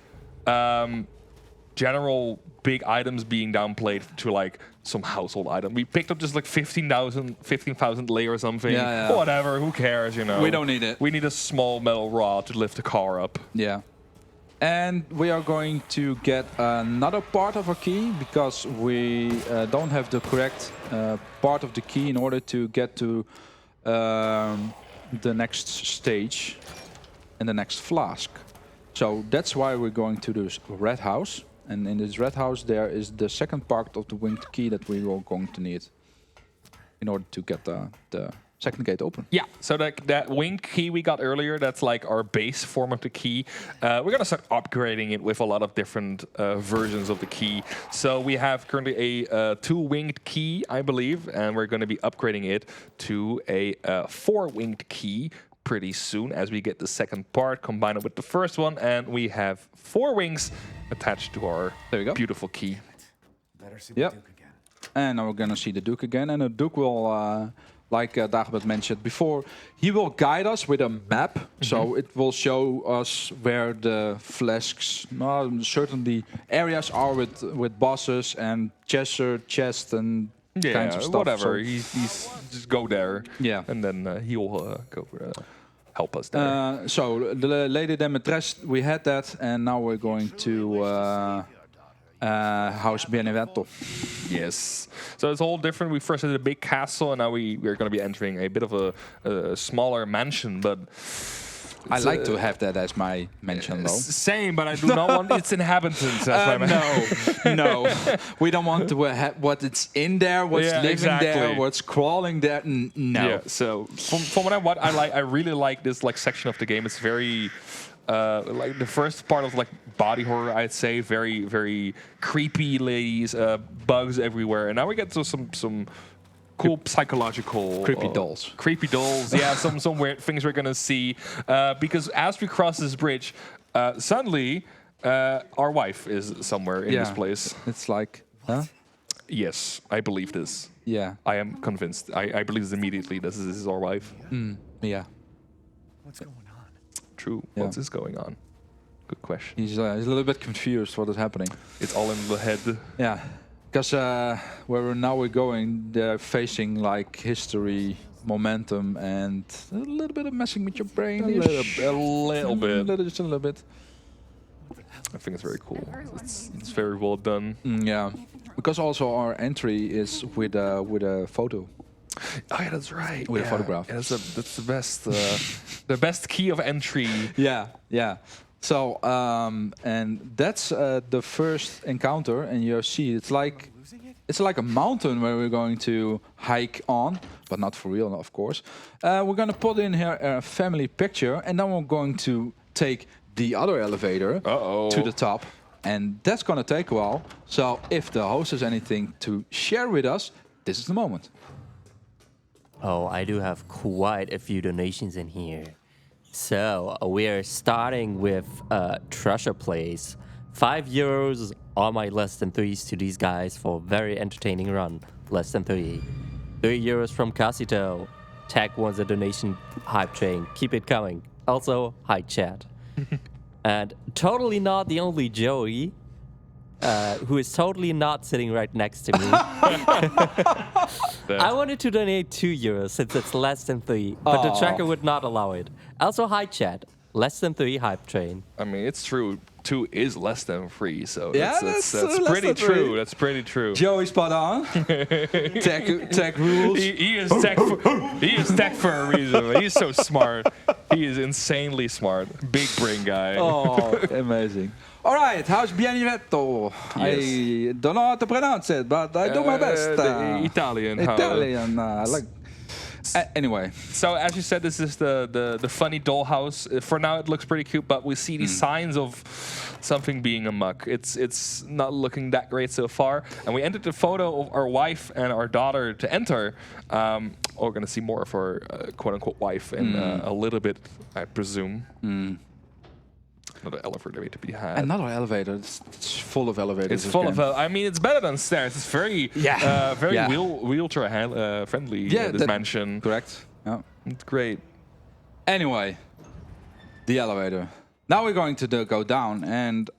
general big items being downplayed to like some household item. We picked up just like 15,000 layer or something. Yeah. Whatever, who cares, you know? We don't need it. We need a small metal rod to lift the car up. Yeah. And we are going to get another part of our key, because we don't have the correct part of the key in order to get to the next stage and the next flask. So that's why we're going to this red house. And in this red house there is the second part of the winged key that we are going to need in order to get the second gate open. Yeah, so that winged key we got earlier, that's like our base form of the key. We're going to start upgrading it with a lot of different versions of the key. So we have currently a 2-winged key, I believe, and we're going to be upgrading it to a 4-winged key pretty soon as we get the second part, combine it with the first one, and we have 4 wings attached to our beautiful key. Better see the Duke again. And now we're going to see the Duke again, and the Duke will... like Dagobert mentioned before, he will guide us with a map. So it will show us where the flasks, certainly areas are with bosses and chests and kinds of stuff. Whatever. So He's just go there. Yeah. And then he will go help us there. So the Lady Demetress, we had that, and now we're going to House Benelux. Yes. So it's all different. We first had a big castle, and now we're going to be entering a bit of a smaller mansion. But I like to have that as my mansion, though. Same, but I do not want its inhabitants as my mansion. No. We don't want to have what it's in there, what's living there, what's crawling there. No. Yeah. So from what I really like this like section of the game. It's very. Like the first part of like body horror, I'd say, very, very creepy ladies, bugs everywhere, and now we get to some cool psychological creepy dolls. Creepy dolls, yeah, some weird things we're gonna see because as we cross this bridge, suddenly our wife is somewhere in this place. It's like, huh? Yes, I believe this. Yeah, I am convinced. I believe this immediately. This is our wife. Yeah. What's going on? True. Yeah. What is going on? Good question. He's a little bit confused what is happening. It's all in the head. Yeah, because where we're going, they're facing like history, momentum, and a little bit of messing with your brain. A little bit. Just a little bit. I think it's very cool. It's very well done. Yeah, because also our entry is with a photo. Oh yeah, that's right. With a photograph. Yeah, that's the best. The best key of entry. Yeah. So, and that's the first encounter, and you see it's like a mountain where we're going to hike on, but not for real, of course. We're going to put in here a family picture, and then we're going to take the other elevator to the top, and that's going to take a while. So, if the host has anything to share with us, this is the moment. Oh, I do have quite a few donations in here. So we are starting with Treasure Place. €5 on my less than threes to these guys for a very entertaining run. Less than three. €3 from Casito. Tag wants a donation. Hype train. Keep it coming. Also, hi chat. And totally not the only Joey, who is totally not sitting right next to me. I wanted to donate €2 since it's less than three, but the tracker would not allow it. Also, hi chat. Less than three hype train. I mean, it's true. 2 is less than 3, so Yeah, that's that's pretty less than true. 3. That's pretty true. Joey spot on. tech rules. He is tech for a reason. He's so smart. He is insanely smart. Big brain guy. Oh, amazing. All right, how's Bienvetto? I don't know how to pronounce it, but I do my best. The Italian. Italian. I like. Anyway. So as you said, this is the funny dollhouse. For now, it looks pretty cute, but we see these signs of something being amok. It's not looking that great so far. And we entered the photo of our wife and our daughter to enter. We're going to see more of our quote-unquote wife in a little bit, I presume. Another elevator to be had. Another elevator. It's full of elevators. It's full of. I mean, it's better than stairs. It's very, wheelchair friendly. This mansion. Correct. Yeah. It's great. Anyway, the elevator. Now we're going to go down, and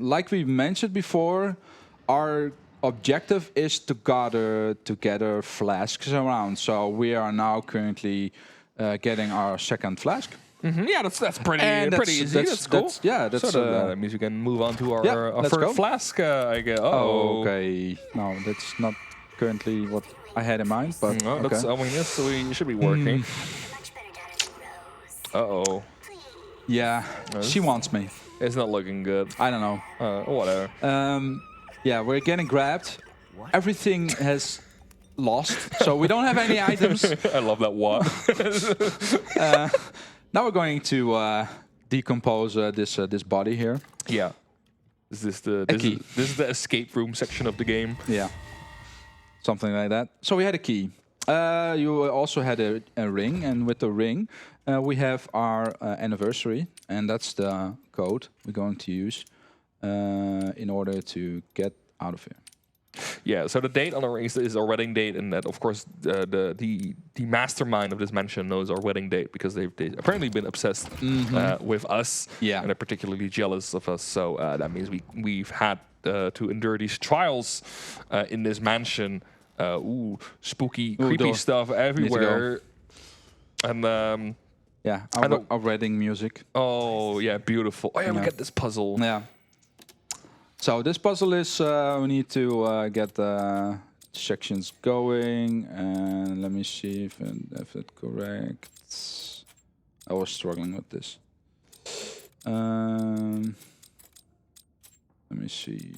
like we mentioned before, our objective is to gather together flasks around. So we are now currently getting our second flask. Yeah, that's pretty easy. That's cool. That means we can move on to our first flask. I guess. Okay. No, that's not currently what I had in mind, but that's. I mean, we should be working. Yeah, she wants me. It's not looking good. I don't know. Whatever. Yeah, we're getting grabbed. Everything has lost, so we don't have any items. I love that what. Now we're going to decompose this body here. Yeah. This is the escape room section of the game. Yeah. Something like that. So we had a key. You also had a ring, and with the ring, we have our anniversary, and that's the code we're going to use in order to get out of here. Yeah, so the date on the ring is our wedding date, and that, of course, the mastermind of this mansion knows our wedding date because they've apparently been obsessed with us, and they're particularly jealous of us. So that means we've had to endure these trials in this mansion. Spooky, creepy stuff everywhere, and our wedding music. Oh yeah, beautiful. Oh yeah, we get this puzzle. Yeah. So this puzzle is we need to get the sections going, and let me see if it's correct. I was struggling with this. Let me see.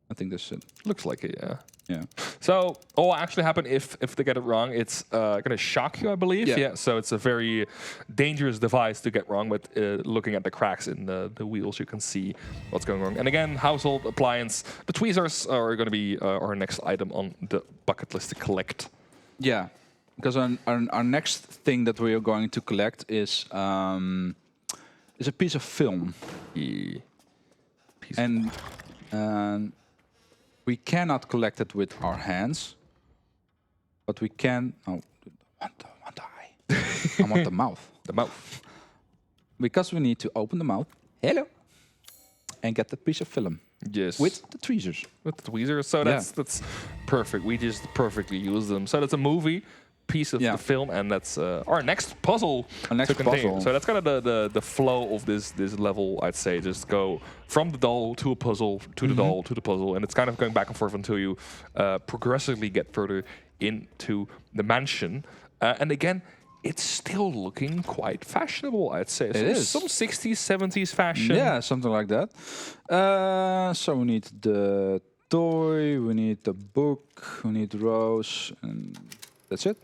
I think that's it. Looks like it, yeah. Yeah. So, what will actually happen if they get it wrong? It's going to shock you, I believe. Yeah. So it's a very dangerous device to get wrong with. Looking at the cracks in the wheels, you can see what's going wrong. And again, household appliance. The tweezers are going to be our next item on the bucket list to collect. Yeah, because our next thing that we are going to collect is a piece of film. We cannot collect it with our hands, but we can. Oh, I want the eye. I want the mouth. The mouth. Because we need to open the mouth. Hello. And get the piece of film. Yes. With the tweezers. With the tweezers. So that's perfect. We just perfectly use them. So that's a movie piece of the film, and that's our next puzzle to contain. So that's kind of the flow of this level, I'd say. Just go from the doll to a puzzle, to the doll, to the puzzle, and it's kind of going back and forth until you progressively get further into the mansion. And again, it's still looking quite fashionable, I'd say. It is. Some 60s, 70s fashion. Yeah, something like that. So we need the toy, we need the book, we need Rose, and that's it.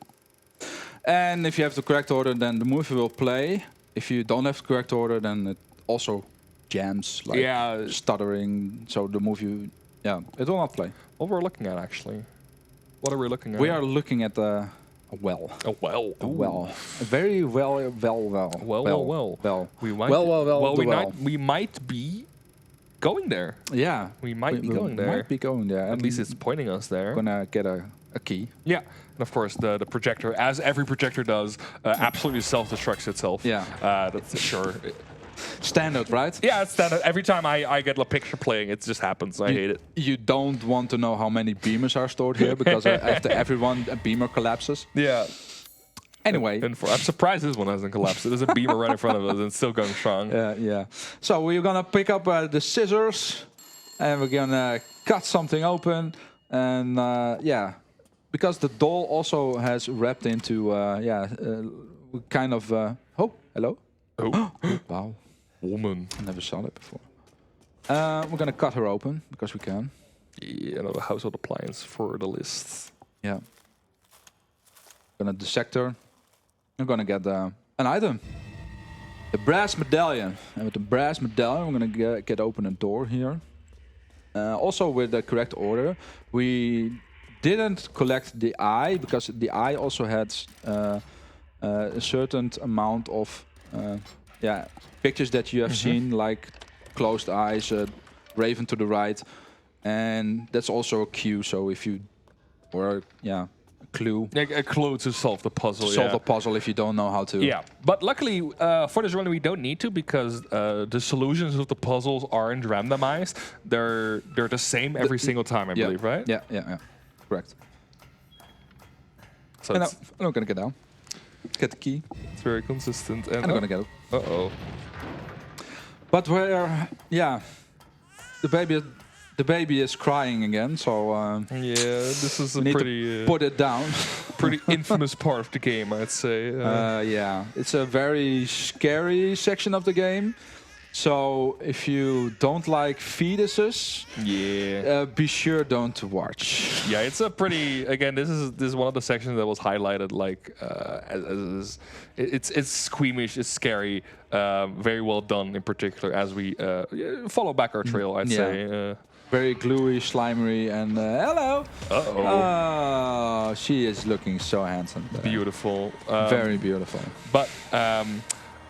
And if you have the correct order, then the movie will play. If you don't have the correct order, then it also jams, like stuttering. So the movie, it will not play. What we're looking at, actually. What are we looking at? We are looking at a well. A well. A well. A very well. We might be going there. Yeah. We might be going there. Might be going there. At least it's pointing us there. Gonna get a key. Yeah. And of course, the projector, as every projector does, absolutely self-destructs itself. Yeah. That's sure. Standard, right? Yeah, it's standard. Every time I get a picture playing, it just happens. I hate it. You don't want to know how many beamers are stored here because after everyone, a beamer collapses. Yeah. Anyway. I'm surprised this one hasn't collapsed. There's a beamer right in front of us and it's still going strong. Yeah. So we're going to pick up the scissors and we're going to cut something open. And because the doll also has wrapped into, kind of... oh, hello. Oh. Wow. Woman. I never saw that before. We're gonna cut her open because we can. Yeah, another household appliance for the list. Yeah. Gonna dissect her. I'm gonna get an item. The brass medallion. And with the brass medallion, we're gonna get open a door here. Also with the correct order. We didn't collect the eye because the eye also had a certain amount of pictures that you have seen, like closed eyes, raven to the right, and that's also a cue. So if you, a clue. A clue to solve the puzzle. Solve the puzzle if you don't know how to. Yeah, but luckily for this run we don't need to because the solutions of the puzzles aren't randomized. They're the same every single time, I believe, right? Yeah. Correct. So and I'm gonna get down. Get the key. It's very consistent. And I'm gonna get it. Uh-oh. But the baby is crying again, so... this is a need pretty... to put it down. pretty infamous part of the game, I'd say. It's a very scary section of the game. So if you don't like fetuses, be sure don't watch. Yeah, it's a pretty. Again, this is one of the sections that was highlighted. Like, it's squeamish, it's scary, very well done in particular. As we follow back our trail, I'd say. Very gluey, slimery, and hello. Oh, she is looking so handsome. Beautiful. Very beautiful. But.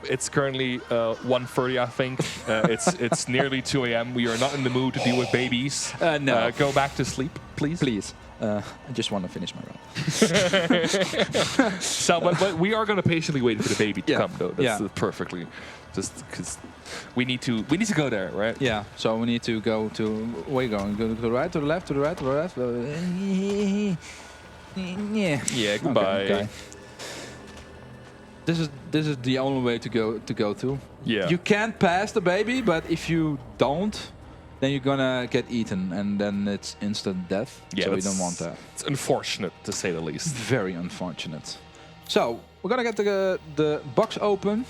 It's currently 1:30, I think. It's nearly 2 a.m. We are not in the mood to deal with babies. No. Go back to sleep, please. Please. I just want to finish my run. So, but we are going to patiently wait for the baby to come, though. That's perfectly. Just because we need to go there, right? Yeah. So we need to go to. Where are you going? Go to the right, to the left, to the right, to the left. Yeah. Goodbye. Okay. This is the only way to go to. Yeah. You can't pass the baby, but if you don't, then you're gonna get eaten, and then it's instant death. Yeah, so we don't want that. It's unfortunate, to say the least. Very unfortunate. So we're gonna get the box open,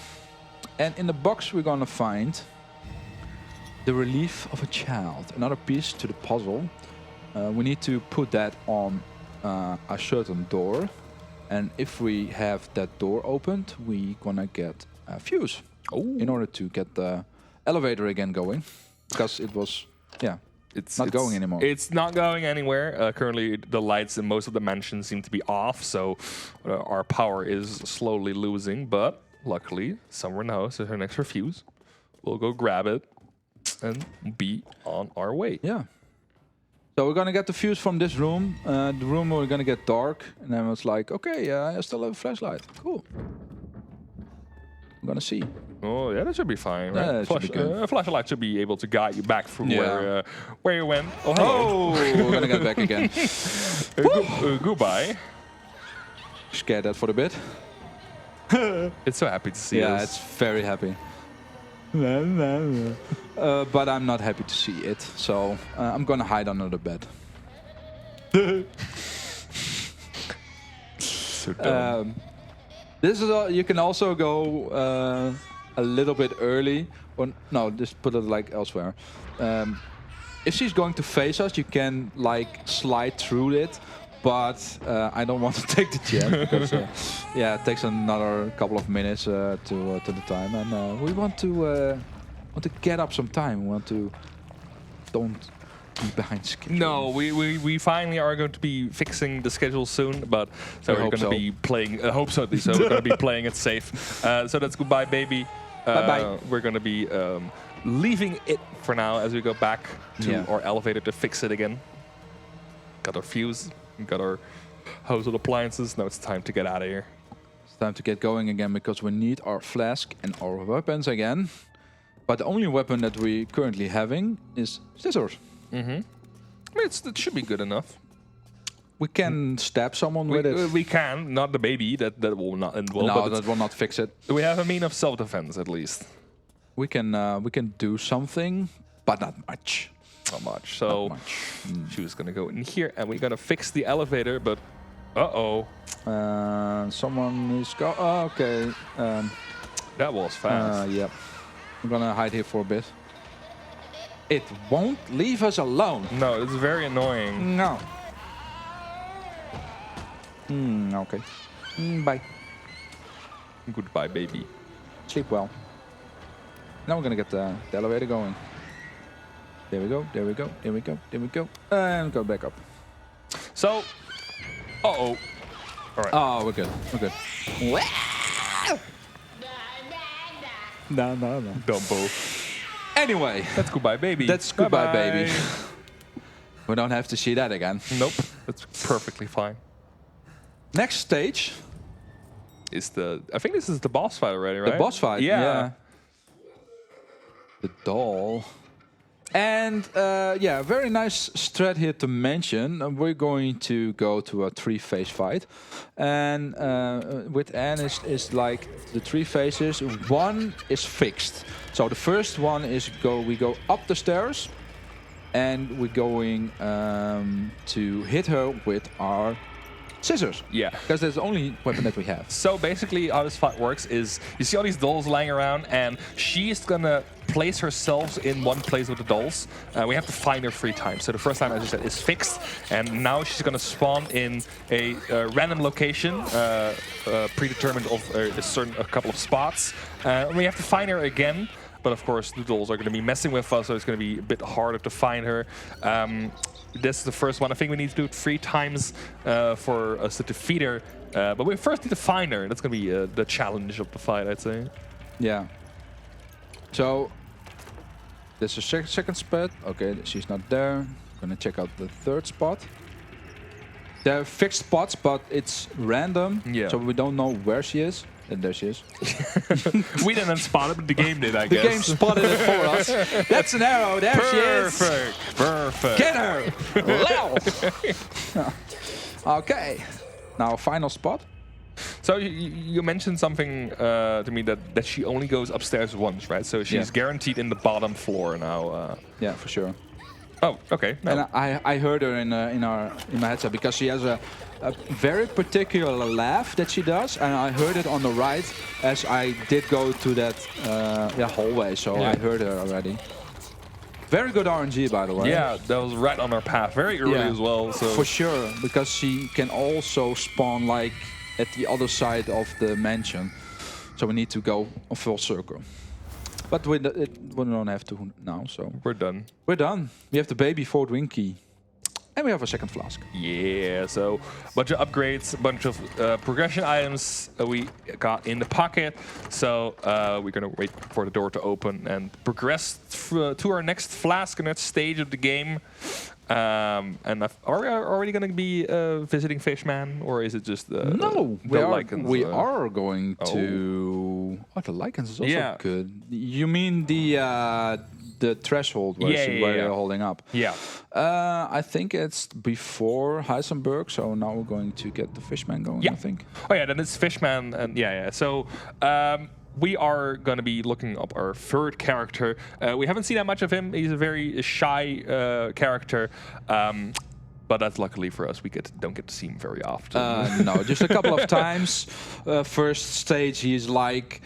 and in the box we're gonna find the relief of a child, another piece to the puzzle. We need to put that on a certain door. And if we have that door opened, we gonna get a fuse in order to get the elevator again going, because it was, it's not going anymore. It's not going anywhere. Currently, the lights in most of the mansions seem to be off, so our power is slowly losing. But luckily, somewhere in the house there's an extra fuse. We'll go grab it and be on our way. Yeah. So we're gonna get the fuse from this room. The room we're gonna get dark, and then it's like, okay, I still have a flashlight. Cool. I'm gonna see. Oh yeah, that should be fine, right? Yeah, that should be good. A flashlight should be able to guide you back from where you went. Oh, hello. Oh, we're gonna get back again. Goodbye. Scared that for a bit. It's so happy to see us. Yeah, it's very happy. But I'm not happy to see it, so I'm gonna hide under the bed. So dumb. This is you can also go a little bit early, or no, just put it like elsewhere. If she's going to face us, you can like slide through it, but I don't want to take the chance because yeah, it takes another couple of minutes to the time, and we want to get up some time. We want to don't be behind schedule. No, we finally are going to be fixing the schedule soon, but so we're going to be playing. I hope so, at least. So we're going to be playing it safe. So that's goodbye, baby. Bye-bye. We're going to be leaving it for now as we go back to our elevator to fix it again. Got our fuse, got our household appliances. Now it's time to get out of here. It's time to get going again because we need our flask and our weapons again. But the only weapon that we currently having is scissors. I mean, it should be good enough. We can stab someone with it. We can, not the baby. That will not end well. No, but that will not fix it. we have a mean of self-defense at least. We can do something, but not much. Not much. So Not much. she was gonna go in here, and we're gonna fix the elevator. But Someone is go. Oh, okay. That was fast. Yep. I'm gonna hide here for a bit. It won't leave us alone. No, it's very annoying. No. Okay. Bye. Goodbye, baby. Sleep well. Now we're gonna get the elevator going. There we go. There we go. There we go. There we go. And go back up. So, all right. Oh, we're good. We're good. No. Dumbo. Anyway, That's goodbye, baby. that's goodbye, Bye-bye. baby. We don't have to see that again. Nope. That's perfectly fine. Next stage, I think this is the boss fight already, right? the boss fight. Yeah. The doll. And yeah, very nice strat here to mention. We're going to go to a 3-phase fight, and with Anne is like the 3 phases. One is fixed. So the first one is we go up the stairs, and we're going to hit her with our scissors. Yeah. Because that's the only weapon that we have. So basically how this fight works is you see all these dolls lying around, and she's gonna place herself in one place with the dolls. We have to find her 3 times. So the first time, as I said, is fixed, and now she's gonna spawn in a random location, predetermined of a couple of spots. We have to find her again. But of course, the dolls are going to be messing with us, so it's going to be a bit harder to find her. This is the first one. I think we need to do it 3 times for us to defeat her. But we first need to find her. That's going to be the challenge of the fight, I'd say. Yeah. So, there's a second spot. Okay, she's not there. Gonna check out the 3rd spot. They're fixed spots, but it's random. Yeah. So we don't know where she is. And there she is. We didn't spot it, but the game did, I guess. The game spotted it for us. That's an arrow. There she is. Perfect. Get her. Wow. Okay. Now, final spot. So you mentioned something to me that she only goes upstairs once, right? So she's guaranteed in the bottom floor now. Yeah, for sure. Oh, okay. No. And I heard her in my headset because she has a very particular laugh that she does, and I heard it on the right as I did go to that hallway, so I heard her already. Very good RNG, by the way. Yeah, that was right on our path, very early as well. So for sure, because she can also spawn like at the other side of the mansion, so we need to go a full circle. But we don't have to now, so we're done. We're done. We have the baby Ford Winky. And we have a second flask. Yeah, so a bunch of upgrades, a bunch of progression items we got in the pocket. So we're going to wait for the door to open and progress to our next flask and next stage of the game. And are we already going to be visiting Fishman, or is it just no? We are going to. Oh, the Lycans is also good. You mean the threshold where you're holding up? Yeah. I think it's before Heisenberg, so now we're going to get the Fishman going. I think. Oh yeah, then it's Fishman, and So. We are going to be looking up our 3rd character. We haven't seen that much of him. He's a very shy character. But that's luckily for us. We don't get to see him very often. No, just a couple of times. First stage, he's like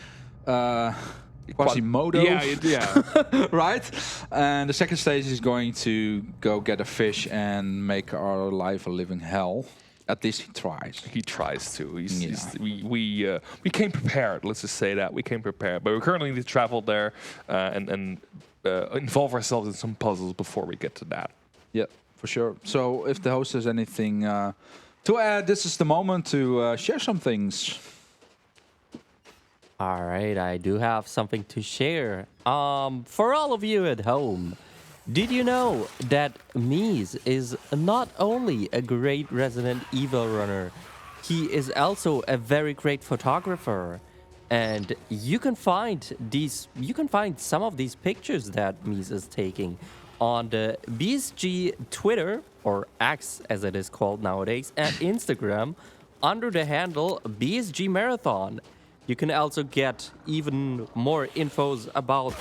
Quasimodo. Yeah. Right? And the second stage is going to go get a fish and make our life a living hell. At least he tries. He tries to. We came prepared. Let's just say that we came prepared. But we currently travel there and involve ourselves in some puzzles before we get to that. Yeah, for sure. So if the host has anything to add, this is the moment to share some things. All right, I do have something to share. For all of you at home, did you know that Mies is not only a great Resident Evil runner, he is also a very great photographer. And you can find some of these pictures that Mies is taking on the BSG Twitter, or X as it is called nowadays, and Instagram under the handle BSG Marathon. You can also get even more infos about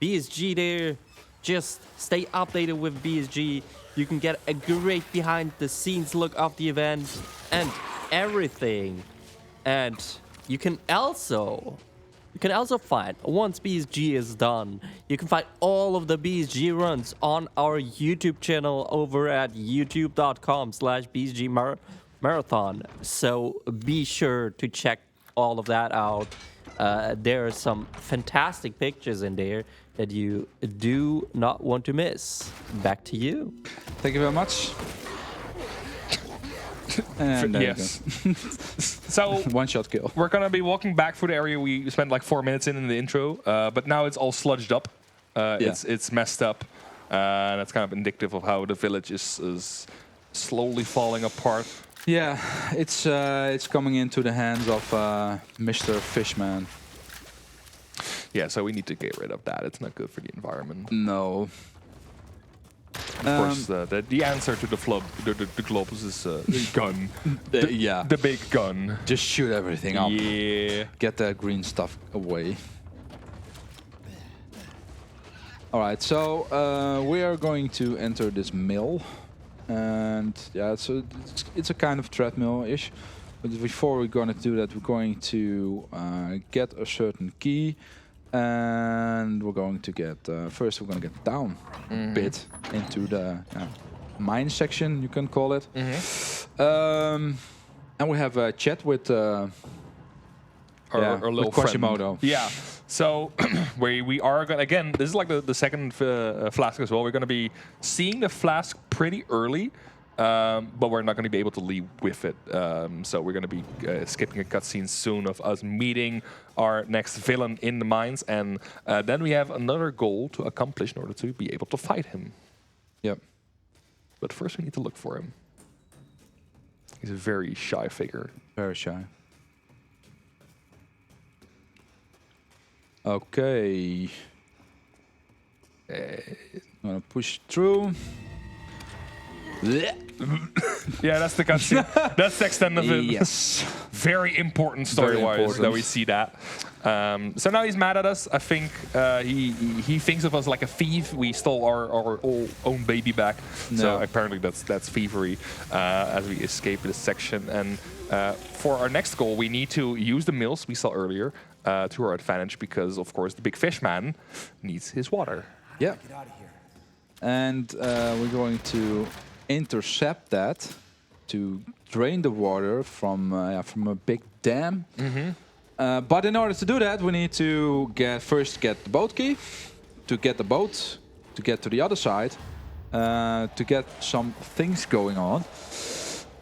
BSG there. Just stay updated with BSG. You can get a great behind the scenes look of the event and everything. And you can also find, once BSG is done, you can find all of the BSG runs on our YouTube channel over at youtube.com/BSG Marathon. So be sure to check all of that out. There are some fantastic pictures in there that you do not want to miss. Back to you. Thank you very much. And there yes. So one-shot kill. we're gonna be walking back through the area we spent like 4 minutes in the intro, but now it's all sludged up. It's messed up, and that's kind of indicative of how the village is slowly falling apart. Yeah, it's coming into the hands of Mr. Fishman. Yeah, so we need to get rid of that. It's not good for the environment. No. Of course, the answer to the globes is the gun. The big gun. Just shoot everything up. Yeah. Get that green stuff away. All right, so we are going to enter this mill. And yeah, so it's a kind of treadmill-ish. But before we're going to do that, we're going to get a certain key. And we're going to get, first we're going to get down a bit into the mine section, you can call it. And we have a chat with our little Quasimodo. Yeah. So we are going again. This is like the second flask as well. We're going to be seeing the flask pretty early, but we're not going to be able to leave with it. So we're going to be skipping a cutscene soon of us meeting our next villain in the mines, and then we have another goal to accomplish in order to be able to fight him. Yep. But first we need to look for him. He's a very shy figure. Very shy. Okay. I'm gonna push through. Yeah, that's the cutscene. That's the extent of it. Yes. Very important story-wise that we see that. So now he's mad at us. I think he thinks of us like a thief. We stole our own baby back. No. So apparently that's thievery as we escape this section. And for our next goal, we need to use the mills we saw earlier to our advantage because, of course, the big fish man needs his water. Yeah. Get out of here. And we're going to intercept that to drain the water from a big dam. But in order to do that, we need to first get the boat key, to get the boat, to get to the other side, to get some things going on.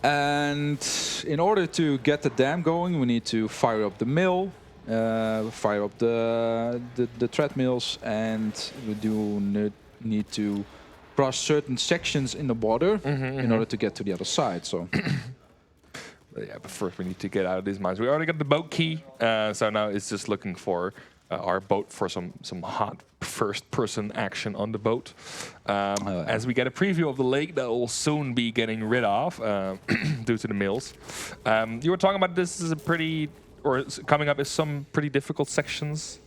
And in order to get the dam going, we need to fire up the mill, fire up the treadmills, and we do need to cross certain sections in the water in order to get to the other side. So. Yeah, but first we need to get out of these mines. We already got the boat key, so now it's just looking for our boat for some hot first-person action on the boat. As we get a preview of the lake that will soon be getting rid of due to the mills. You were talking about this is coming up as some pretty difficult sections.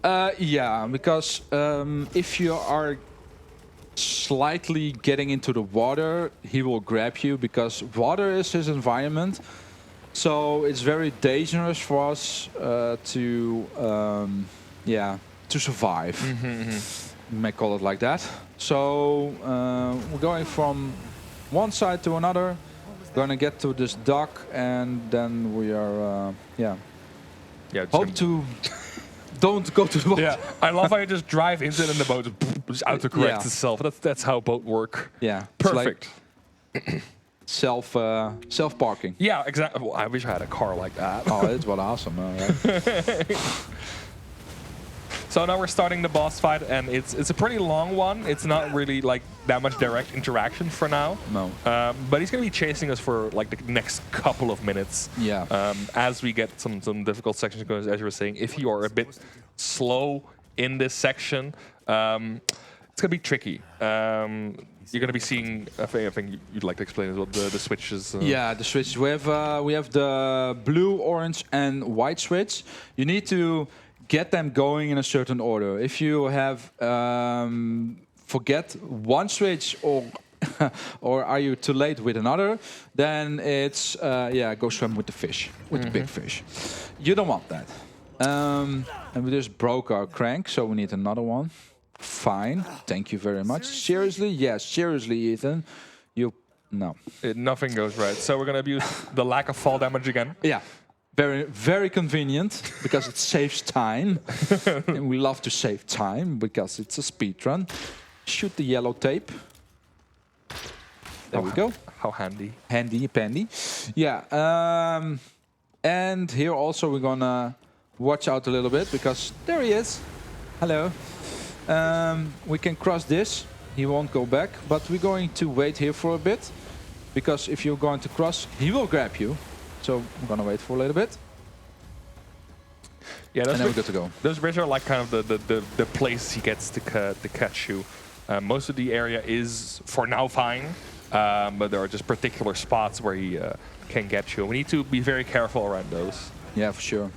Yeah, because if you are slightly getting into the water, he will grab you because water is his environment. So it's very dangerous for us to survive. You may call it like that. So we're going from one side to another. Gonna get to this dock, and then we are Yeah. It's hope to don't go to the water. yeah. I love how you just drive into it and the boat just autocorrects Yeah. itself. That's how boat work. Yeah, it's like Perfect. self parking. Yeah, exactly. Well, I wish I had a car like that. Oh, it's what awesome. Right? So now we're starting the boss fight, and it's a pretty long one. It's not really like that much direct interaction for now. No. But he's gonna be chasing us for like the next couple of minutes. Yeah. As we get some difficult sections going, as you were saying, if you are a bit slow in this section, it's gonna be tricky. You're gonna be seeing. I think you'd like to explain as well the switches. Yeah, the switches. We have the blue, orange, and white switch. You need to get them going in a certain order. If you have forget one switch or are you too late with another, then it's go swim with the fish, with the big fish. You don't want that. And we just broke our crank, so we need another one. Fine, thank you very much. Seriously? Yes, seriously, Ethan. No. Nothing goes right. So we're gonna abuse the lack of fall damage again. Yeah. Very, very convenient because it saves time. And we love to save time because it's a speedrun. Shoot the yellow tape. There we go. How handy. Handy pandy. Yeah. And here also we're gonna watch out a little bit because there he is. Hello. We can cross this. He won't go back, but we're going to wait here for a bit because if you're going to cross, he will grab you. So we're gonna wait for a little bit. Yeah, And then we're good to go. Those bridges are like kind of the place he gets to catch you. Most of the area is for now fine, but there are just particular spots where he can get you. We need to be very careful around those. Yeah, for sure.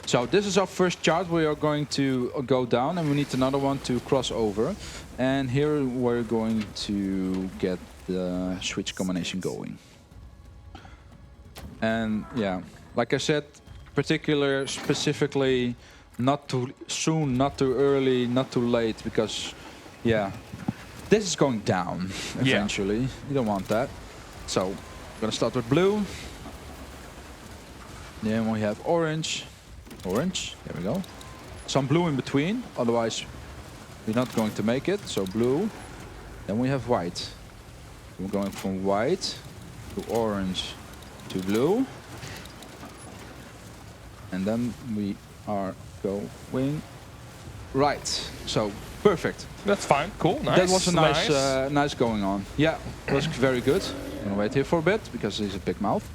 So this is our first chart. We are going to go down, and we need another one to cross over. And here we're going to get the switch combination going. And yeah, like I said, specifically, not too soon, not too early, not too late, because yeah, this is going down eventually. You don't want that. So we're gonna start with blue. Then we have orange. Orange, there we go. Some blue in between, otherwise we're not going to make it. So blue. Then we have white. We're going from white to orange to blue. And then we are going right. So perfect. That's fine. Cool. Nice. That was a nice going on. Yeah, it was very good. I'm gonna wait here for a bit because he's a big mouth.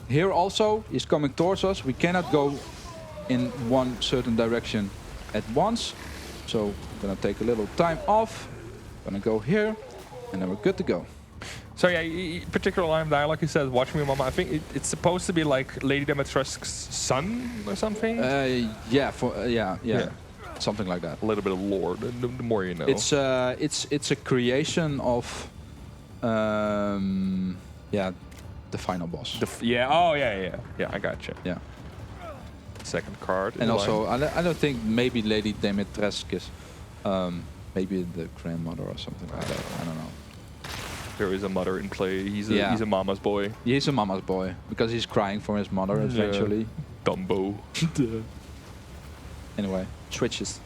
Here also he's coming towards us. We cannot go in one certain direction at once. So I'm gonna take a little time off. Gonna go here, and then we're good to go. So yeah, particular line of dialogue he says, "Watch me, mama." I think it's supposed to be like Lady Dimitrescu's son or something. Yeah, something like that. A little bit of lore. The more you know. It's a creation of the final boss. Yeah. I gotcha. Yeah. Second card. And also, I don't think maybe Lady Dimitrescu is maybe the grandmother or something like that. I don't know. There is a mother in play. He's a mama's boy. He's a mama's boy because he's crying for his mother eventually. Dumbo. Anyway, switches.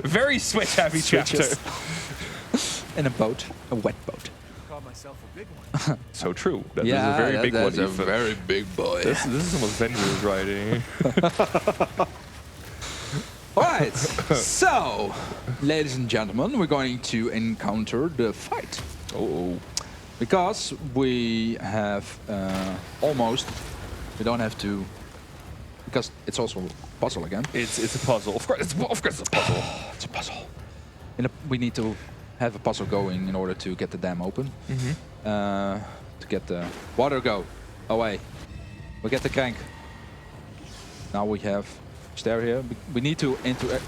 Very switch heavy chapter. In a boat, a wet boat. Called myself a big one. So true. That is a very big one. That's a very big boy. This is some Avengers writing. Alright, so, ladies and gentlemen, we're going to encounter the fight. Because we have we don't have to, because it's also a puzzle again. It's a puzzle. Of course it's a puzzle. It's a puzzle. We need to have a puzzle going in order to get the dam open. To get the water go away. We get the crank. Now we have stair here. We need to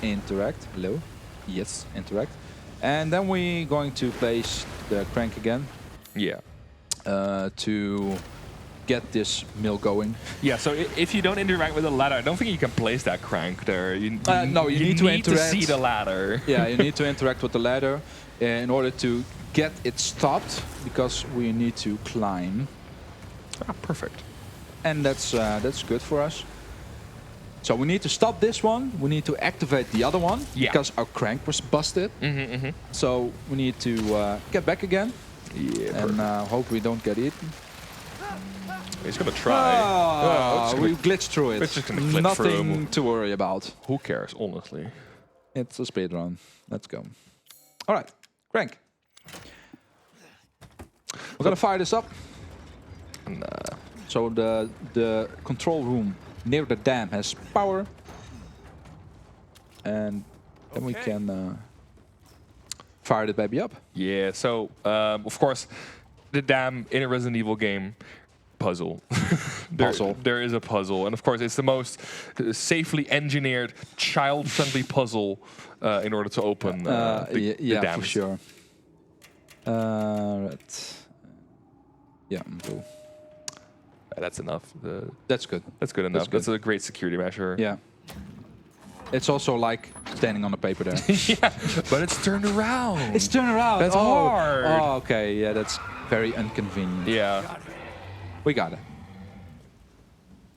interact. Hello. Yes, interact. And then we're going to place the crank again Yeah. to get this mill going. Yeah, so if you don't interact with the ladder, I don't think you can place that crank there. No, you need to interact. See the ladder. Yeah, you need to interact with the ladder in order to get it stopped, because we need to climb. Ah, perfect. And that's good for us. So we need to stop this one. We need to activate the other one, Yeah. because our crank was busted. So we need to get back again Yeah, and hope we don't get eaten. he's gonna try. We glitched through it. It's just gonna glitch Nothing through him. to worry about. Who cares, honestly? It's a speedrun. Let's go. All right, crank. We're gonna fire this up. So the control room near the dam has power, and then we can fire the baby up. Yeah, so of course, the dam in a Resident Evil game, puzzle. There is a puzzle, and of course, it's the most safely engineered, child-friendly puzzle in order to open the yeah, dams. for sure. Right. Yeah, cool. That's enough. That's good. That's good enough. good. That's a great security measure. Yeah. It's also like standing on the paper there. Yeah, but it's turned around. It's turned around. That's hard. Oh, okay. Yeah, that's very inconvenient. Yeah. We got it.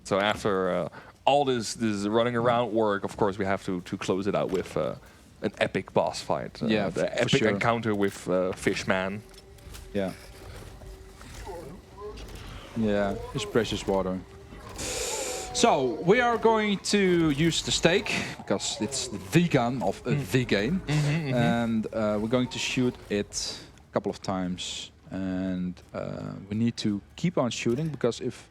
So after all this running around work, of course, we have to close it out with an epic boss fight. Yeah, the for epic sure. encounter with Fishman. Yeah. Yeah, it's precious water. So we are going to use the stake, because it's the gun of the game, and we're going to shoot it a couple of times, and we need to keep on shooting, because if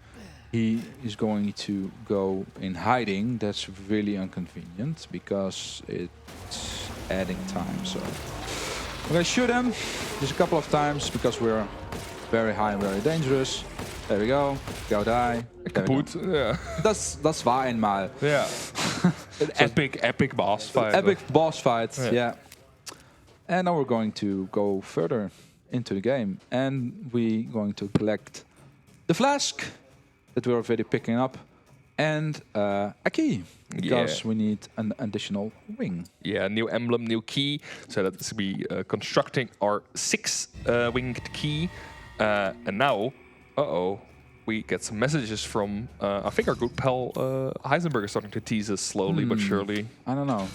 he is going to go in hiding, that's really inconvenient, because it's adding time. So we're going to shoot him just a couple of times, because we're very high and very dangerous. There we go. Go die. Kaput. Yeah. Das war einmal. Yeah. An epic boss fight. Epic boss fight. Yeah. Yeah. And now we're going to go further into the game, and we're going to collect the flask that we're already picking up, and a key, because we need an additional wing. Yeah, new emblem, new key. So that's be constructing our 6-winged key. And now, we get some messages from, I think our good pal Heisenberg is starting to tease us slowly but surely. I don't know.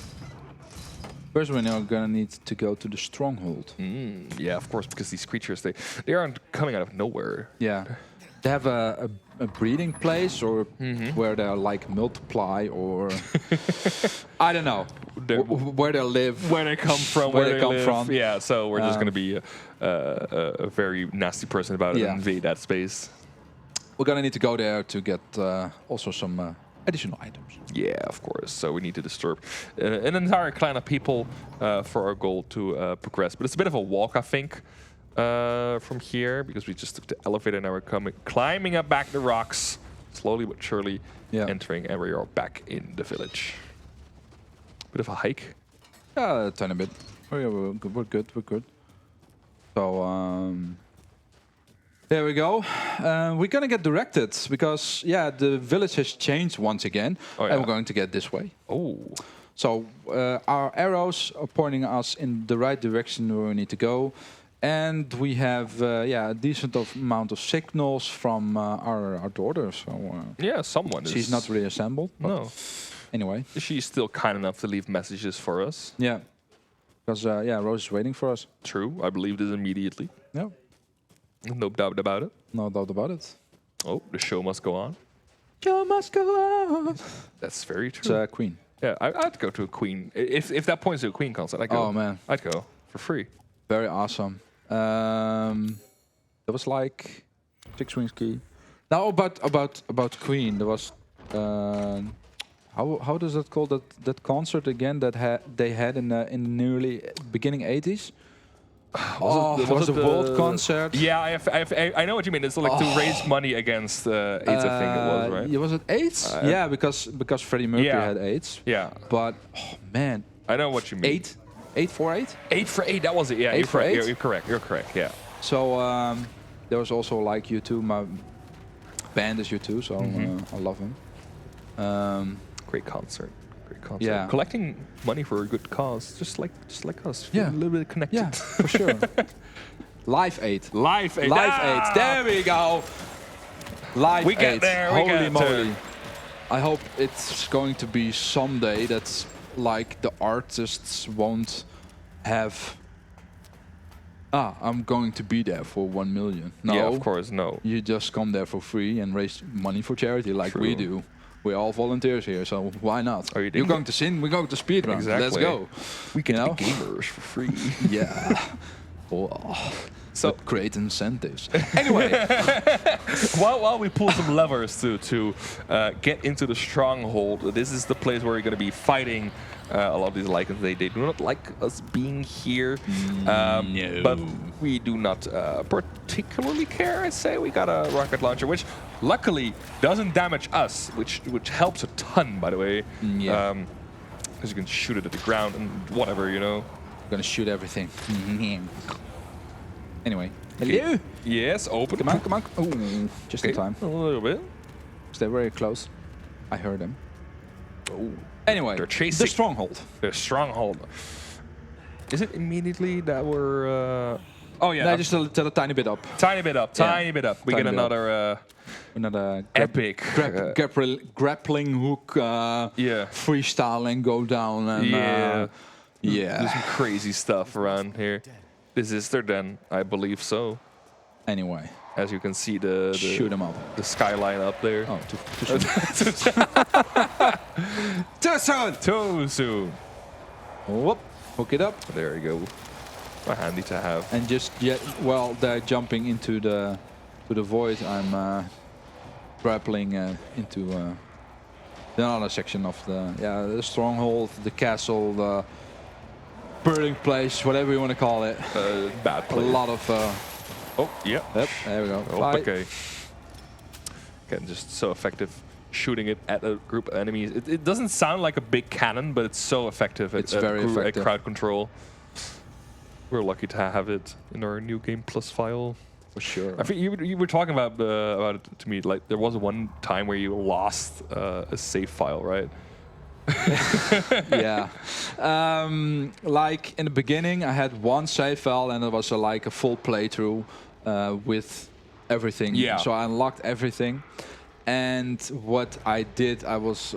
First, we're now gonna need to go to the stronghold. Yeah, of course, because these creatures, they aren't coming out of nowhere. Yeah. They have a breeding place, or where they like multiply, or I don't know where they live, Where they come from, Where they they come live. from. Yeah, so we're just going to be a very nasty person about it Yeah. and invade that space. we're gonna need to go there to get also some additional items. Yeah, of course. So we need to disturb an entire clan of people for our goal to progress. But it's a bit of a walk, I think, from here, because we just took the elevator and now we're climbing up back the rocks, slowly but surely entering, and we are back in the village. Bit of a hike. Yeah, a tiny bit. Oh, yeah, we're good. We're good. So there we go. We're gonna get directed, because the village has changed once again, and we're going to get this way. Oh. So our arrows are pointing us in the right direction where we need to go, and we have a decent amount of signals from our daughter. So Yeah, someone is... she's not really assembled. But No. Anyway. She's still kind enough to leave messages for us. Yeah. Because Rose is waiting for us. True, I believe this immediately. Yeah. No doubt about it. No doubt about it. Oh, the show must go on. Show must go on. That's very It's true. Queen. Yeah, I'd go to a Queen. If that points to a Queen concert, I'd go. Oh man, I'd go for free. very awesome. There was like 6 wings key. Now about Queen, there was how does that call that concert again that they had in the nearly beginning 80s? was it the World Concert? Yeah, I know what you mean. It's like to raise money against AIDS, I think it was, right? Yeah, was it AIDS? Yeah, because Freddie Mercury had AIDS. Yeah. But, man. I know what you mean. 8 for 8? 8 for 8, that was it. Yeah, 8 for 8? You're correct, yeah. So, there was also like U2. My band is U2, so I love him. Great concert. Yeah. Collecting money for a good cause, just like us. Yeah. A little bit connected. Yeah, for sure. Live 8. Live 8. Live 8. There we go. Live 8. We get there. Holy moly. I hope it's going to be someday that's like the artists won't have. I'm going to be there for 1 million. No, Yeah, of course, no. You just come there for free and raise money for charity like True. we do. We're all volunteers here, so why not? Are you You're going to sing, we're going to speedrun. Exactly. Let's go. We can be gamers for free. Yeah. Oh. So With great incentives. Anyway, while we pull some levers to get into the stronghold, this is the place where we're going to be fighting a lot of these Lycans. They do not like us being here, no. but we do not particularly care. I say we got a rocket launcher, which luckily doesn't damage us, which helps a ton, by the way. Yeah. Because you can shoot it at the ground and whatever, you know. I'm gonna shoot everything. Anyway. Okay. Hello. Yes, open. Come on. Oh, just in time. A little bit. They're very close. I heard them. Oh. Anyway, They're chasing. the stronghold. The stronghold. Is it immediately that we're... Oh yeah, No, just a tiny bit up. tiny bit up. We Tiny get bit up. another Another epic grappling hook. Yeah. Freestyling, go down and Yeah. yeah. There's some crazy stuff around here. This is their den, I believe so. Anyway, As you can see the shoot them up. the skyline up there. Oh, too soon. Too soon. Too soon. Whoop. Hook it up. There you go. Handy to have. And just while they're jumping into the void, I'm grappling into another section of the stronghold, the castle, the burning place, whatever you want to call it. Bad A place. lot of. Oh, yeah. Yep, there we go. Oh, Fly. okay. Again, just so effective shooting it at a group of enemies. It doesn't sound like a big cannon, but it's so effective It's at very effective. crowd control. We're lucky to have it in our New Game Plus file. For sure. I think you were talking about it to me. Like there was one time where you lost a save file, right? Yeah. Like in the beginning, I had one save file, and it was like a full playthrough with everything. Yeah. So I unlocked everything, and what I did, I was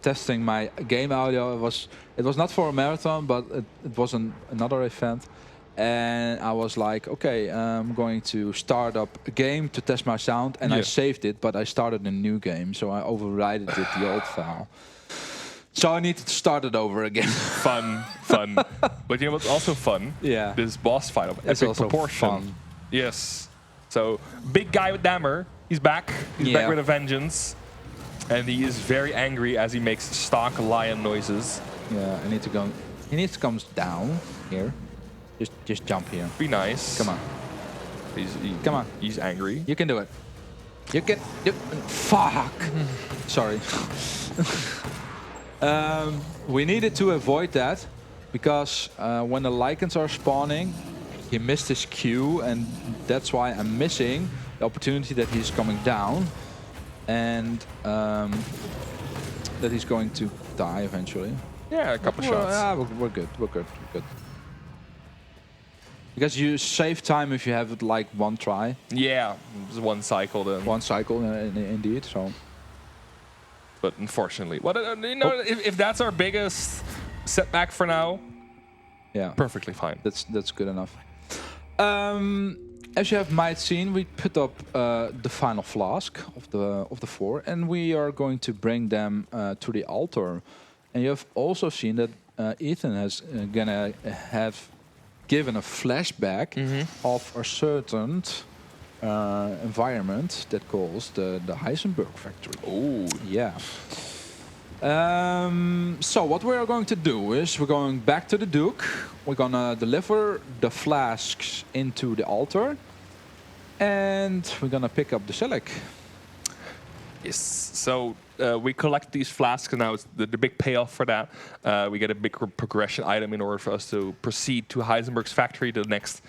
testing my game audio. It was not for a marathon, but it was another event. And I was like, okay, I'm going to start up a game to test my sound, and I saved it, but I started a new game, so I overrided the old file. So I needed to start it over again. Fun. But you know what's also fun? Yeah. This boss fight of It's epic also proportion. fun. Yes. So big guy with hammer. He's back. He's back with a vengeance, and he is very angry as he makes stock lion noises. Yeah, I need to go. He needs to come down here. Just jump here. Be nice. Come on. Come on. He's angry. You can do it. You can. Fuck. Sorry. We needed to avoid that because when the Lycans are spawning, he missed his cue, and that's why I'm missing the opportunity that he's coming down, and that he's going to die eventually. Yeah, a couple shots. Yeah, we're good. We're good. Because you save time if you have it like one try. Yeah, just one cycle then. One cycle, indeed. So. But unfortunately, if that's our biggest setback for now, Yeah, perfectly fine. that's good enough. As you might seen, we put up the final flask of the 4, and we are going to bring them to the altar. And you have also seen that Ethan has gonna have given a flashback of a certain environment that calls the Heisenberg factory. Oh, Yeah. So what we're going to do is we're going back to the Duke. We're gonna deliver the flasks into the altar, and we're gonna pick up the Celic. Yes. So we collect these flasks, and now it's the big payoff for that. We get a big progression item in order for us to proceed to Heisenberg's factory, the next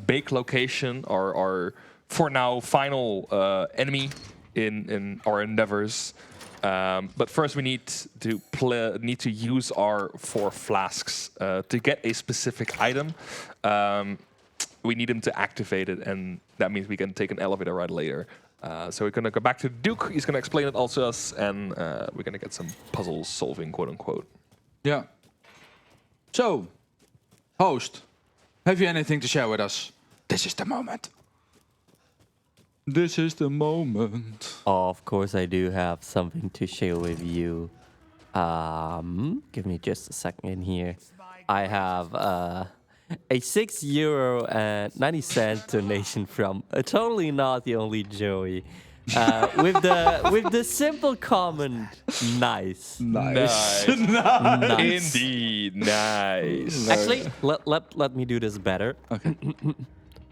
big location, our for now final enemy in our endeavors. But first, we need to use our 4 flasks to get a specific item. We need them to activate it, and that means we can take an elevator ride later. So we're gonna go back to Duke. He's gonna explain it all to us, and we're gonna get some puzzles solving, quote unquote. Yeah. So, host, have you anything to share with us? This is the moment. This is the moment. Of course, I do have something to share with you. Give me just a second here. I have a €6.90 donation from totally not the only Joey, with the simple comment, nice. Nice. Nice. Indeed, nice. Actually, let me do this better. Okay.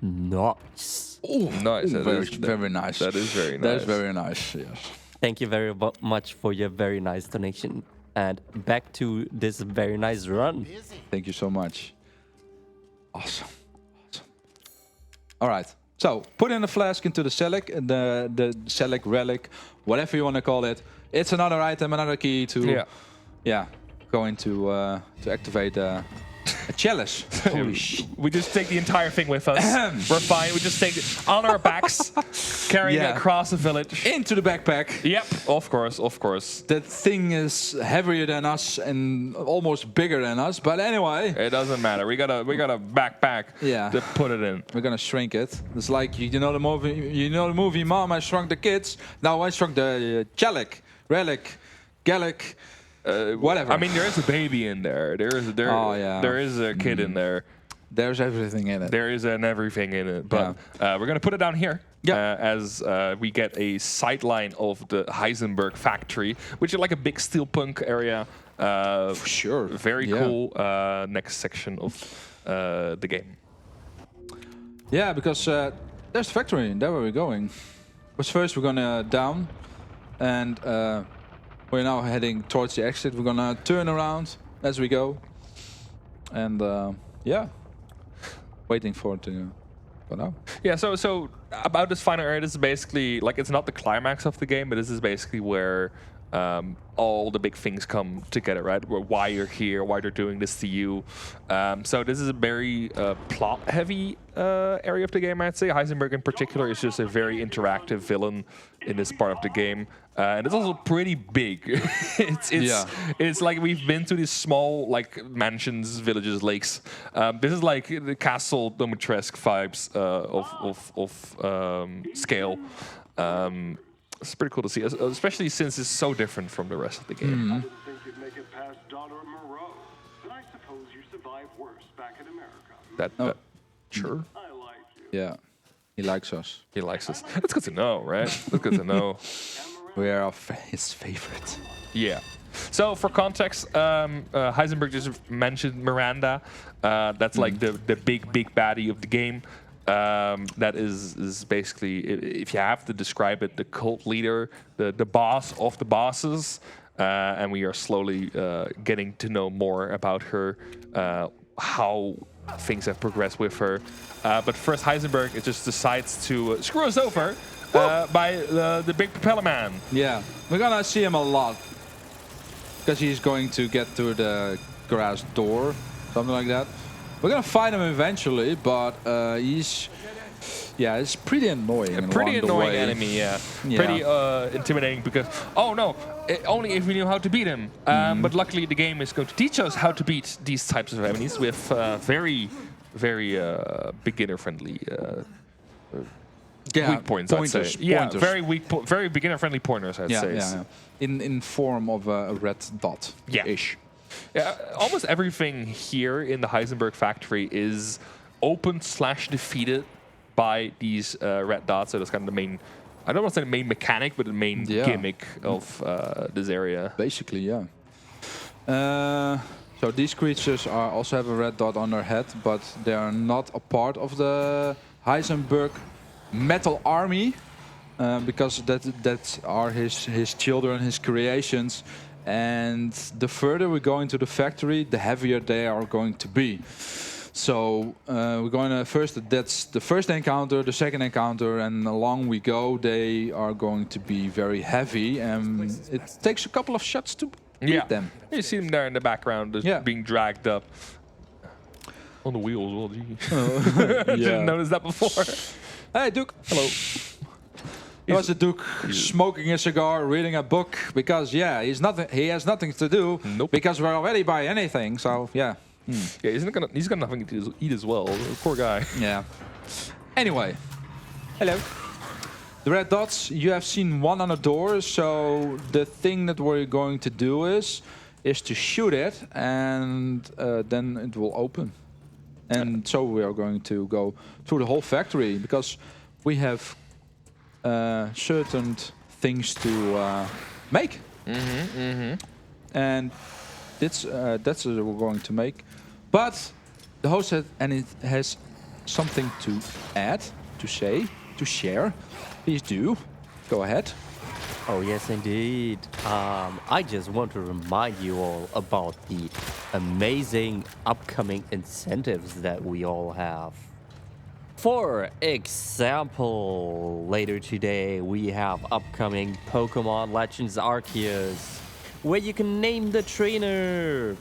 Nice. Oh, Nice. That very, is- very nice. That is very That nice. is very nice, yes. Thank you very much for your very nice donation. And back to this very nice run. Thank you so much. Awesome. All right. So, put in the flask into the Celic, the Celic relic, whatever you want to call it. It's another item, another key to, going to activate a chalice. Holy shit. We just take the entire thing with us. We're fine. We just take it on our backs, carrying it Yeah. across the village. Into the backpack. Yep, of course, of course. That thing is heavier than us and almost bigger than us. But anyway, It doesn't matter. We got a backpack Yeah. to put it in. we're gonna shrink it. It's like you know the movie. You know the movie. Mom, I shrunk the kids. Now I shrunk the chalic, relic, gallic. Whatever. I mean, there is a baby in there. There is a kid in there. There's everything in it. There is an everything in it. But we're gonna put it down here. Yeah. As we get a sightline of the Heisenberg factory, which is like a big steelpunk area. For sure. Very Yeah. cool. Next section of the game. Yeah, because there's the factory. There where we're going. But first we're gonna down, and we're now heading towards the exit. We're gonna turn around as we go, and waiting for it to go now. Yeah, so about this final area, this is basically, like, it's not the climax of the game, but this is basically where all the big things come together, right? Why you're here, why they're doing this to you. So this is a very plot-heavy area of the game, I'd say. Heisenberg in particular is just a very interactive villain in this part of the game. And it's also pretty big. It's like we've been to these small, like, mansions, villages, lakes. This is like the Castle Domitresque vibes of scale. It's pretty cool to see, especially since it's so different from the rest of the game. I didn't think you'd make it past Daughter of Moreau, but I suppose you survived worse back in America. Sure. I like you. Yeah, he likes us. He likes us. That's good to know, right? That's good to know. We are his favorite. Yeah. So for context, Heisenberg just mentioned Miranda. That's like the big baddie of the game. That is basically, if you have to describe it, the cult leader, the boss of the bosses. And we are slowly getting to know more about her, how things have progressed with her. But first, Heisenberg just decides to screw us over by the big propeller man. Yeah, we're gonna see him a lot because he's going to get through the garage door, something like that. We're gonna fight him eventually, but he's pretty annoying. A pretty along the annoying way. enemy, yeah. Yeah. Pretty intimidating because, oh no, only if we knew how to beat him. But luckily the game is going to teach us how to beat these types of enemies with very beginner-friendly weak points, pointers, I'd say. Yeah, pointers. very weak, very beginner-friendly pointers, I'd say. Yeah. In form of a red dot. Yeah. Ish. Yeah, almost everything here in the Heisenberg factory is opened / defeated by these red dots. So that's kind of the main I don't want to say the main mechanic, but the main gimmick of this area. Basically, yeah. So these creatures also have a red dot on their head, but they are not a part of the Heisenberg metal army, because that are his children, his creations. And the further we go into the factory, the heavier they are going to be. So we're going to that's the first encounter, the second encounter, and along we go, they are going to be very heavy, and it takes a couple of shots to beat them. You see them there in the background, just being dragged up on the wheels. Well, gee. Didn't notice that before. Hey, Duke. Hello. There was a Duke smoking a cigar, reading a book, because he has nothing to do. Nope. Because we're already by anything. So yeah. Yeah, he's got nothing to eat as well. Poor guy. Yeah. Anyway, Hello. the red dots. You have seen one on the door. So the thing that we're going to do is to shoot it, and then it will open. And so we are going to go through the whole factory, because we have certain things to make. And that's what we're going to make. But the host has something to add, to say, to share. Please do. Go ahead. Oh, yes, indeed. I just want to remind you all about the amazing upcoming incentives that we all have. For example, later today we have upcoming Pokemon Legends Arceus, where you can name the trainer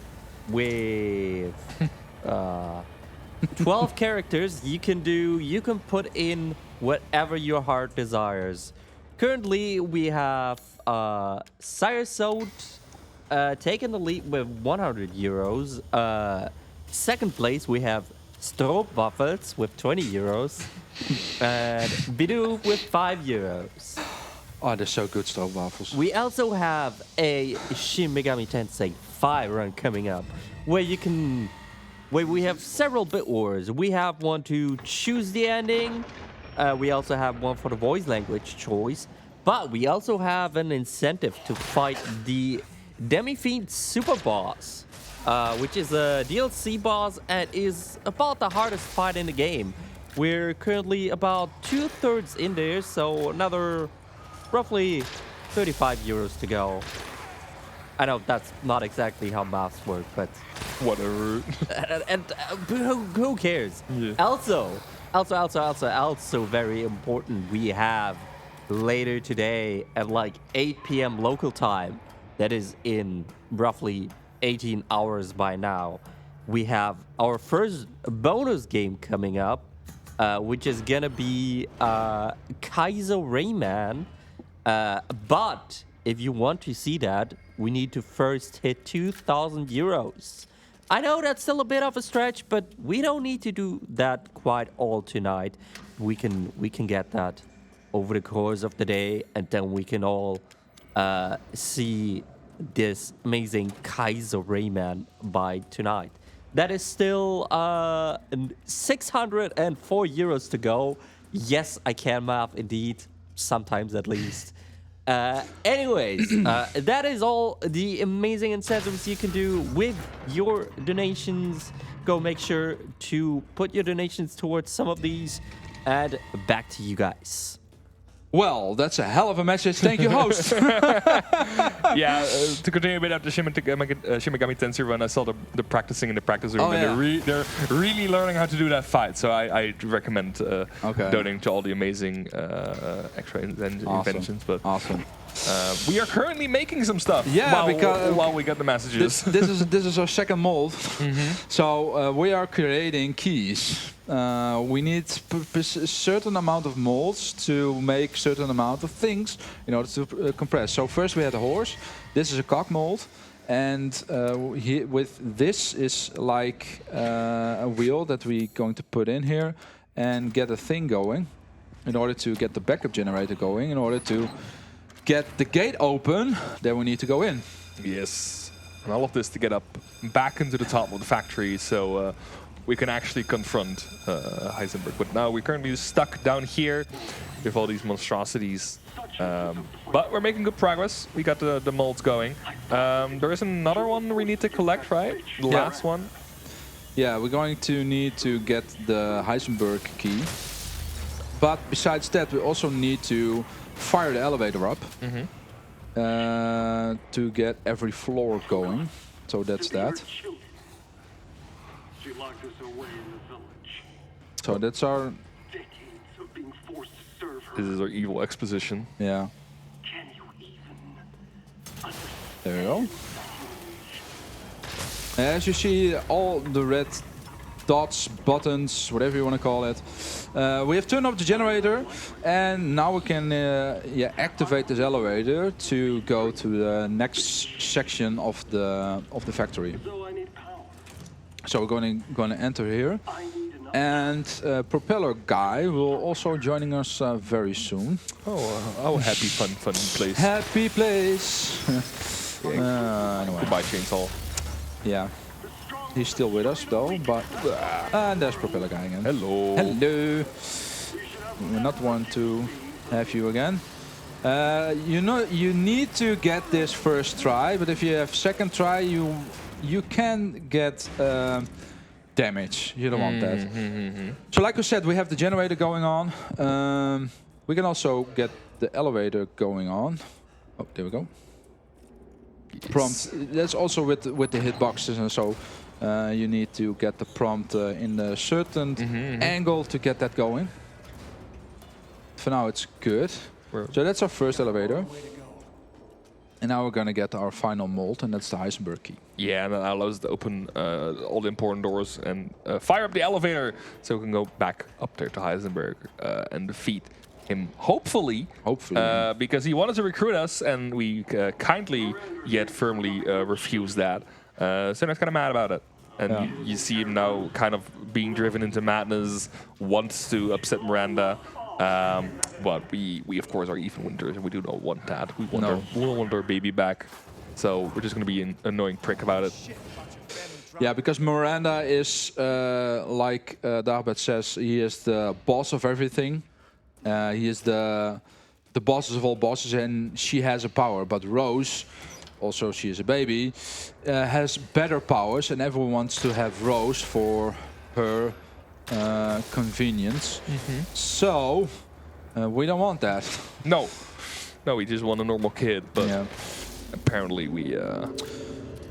with 12 characters. You can put in whatever your heart desires. Currently, we have Mieslwd taking the lead with 100 euros. Second place, we have Stroopwafels with 20 euros. And Bidu with 5 euros. Oh, they're so good, Stroopwafels. We also have a Shin Megami Tensei 5 run coming up, where we have several bit wars. We have one to choose the ending. We also have one for the voice language choice. But we also have an incentive to fight the Demi-Fiend Super Boss, which is a DLC boss and is about the hardest fight in the game. We're currently about 2/3 in there, so another roughly 35 euros to go. I know that's not exactly how maths work, but whatever. and who cares? Yeah. Also very important. We have later today at like 8 p.m. local time. That is in roughly 18 hours by now. We have our first bonus game coming up, which is gonna be Kaizo Rayman. But if you want to see that, we need to first hit 2,000 euros. I know that's still a bit of a stretch, but we don't need to do that quite all tonight. We can get that over the course of the day, and then we can all see this amazing Kaizo Rayman by tonight. That is still 604 euros to go. Yes, I can math indeed, sometimes at least. Anyways, that is all the amazing incentives you can do with your donations. Go make sure to put your donations towards some of these. And back to you guys. Well, that's a hell of a message. Thank you, host. Yeah, to continue a bit after Shin Megami Tensei run, I saw the practicing in the practice room, and they're really learning how to do that fight. So I recommend donating to all the amazing extra inventions. But awesome. We are currently making some stuff. Yeah, while we get the messages. This is our second mold. So we are creating keys. We need a certain amount of molds to make certain amount of things in order to compress. So first we had a horse. This is a cock mold, and with this is like a wheel that we're going to put in here and get a thing going in order to get the backup generator going. In order to get the gate open, then we need to go in. Yes, and all of this to get up back into the top of the factory, so we can actually confront Heisenberg. But now we're currently stuck down here with all these monstrosities. But we're making good progress. We got the molds going. There is another one we need to collect, right? The last one. Yeah, we're going to need to get the Heisenberg key. But besides that, we also need to fire the elevator up to get every floor going. So that's that. She locked us away in the village. So that's our... Decades of being forced to serve her. This is our evil exposition. Yeah. Can you even understand? There we go. As you see, all the red dots, buttons, whatever you want to call it. We have turned off the generator, and now we can activate this elevator to go to the next section of the factory. So I need power. So we're going to enter here, I need enough. and Propeller Guy will also joining us very soon. Oh, happy, fun place. Happy place. Anyway, Goodbye, Chainsaw. yeah. He's still with us though, but and there's Propeller Guy again. Hello. Hello. We not want to have you again. You know, you need to get this first try, but if you have second try, you can get damage. You don't want that. So like I said, we have the generator going on. We can also get the elevator going on. Oh, there we go. Yes. Prompt. That's also with the hitboxes and so. You need to get the prompt in a certain angle to get that going. For now, it's good. So that's our first elevator. And now we're gonna get our final mold, and that's the Heisenberg key. Yeah, and that allows us to open all the important doors and fire up the elevator, so we can go back up there to Heisenberg and defeat him. Hopefully, because he wanted to recruit us, and we kindly yet firmly refused that. So I'm kind of mad about it. And you see him now kind of being driven into madness, wants to upset Miranda. But we of course are even winters, and we do not want that. We want our baby back. So we're just going to be an annoying prick about it. Yeah, because Miranda is, like Dagobert says, he is the boss of everything. He is the bosses of all bosses, and she has a power. But Rose, also she is a baby, has better powers, and everyone wants to have Rose for her convenience. So we don't want that. No, we just want a normal kid. But apparently we.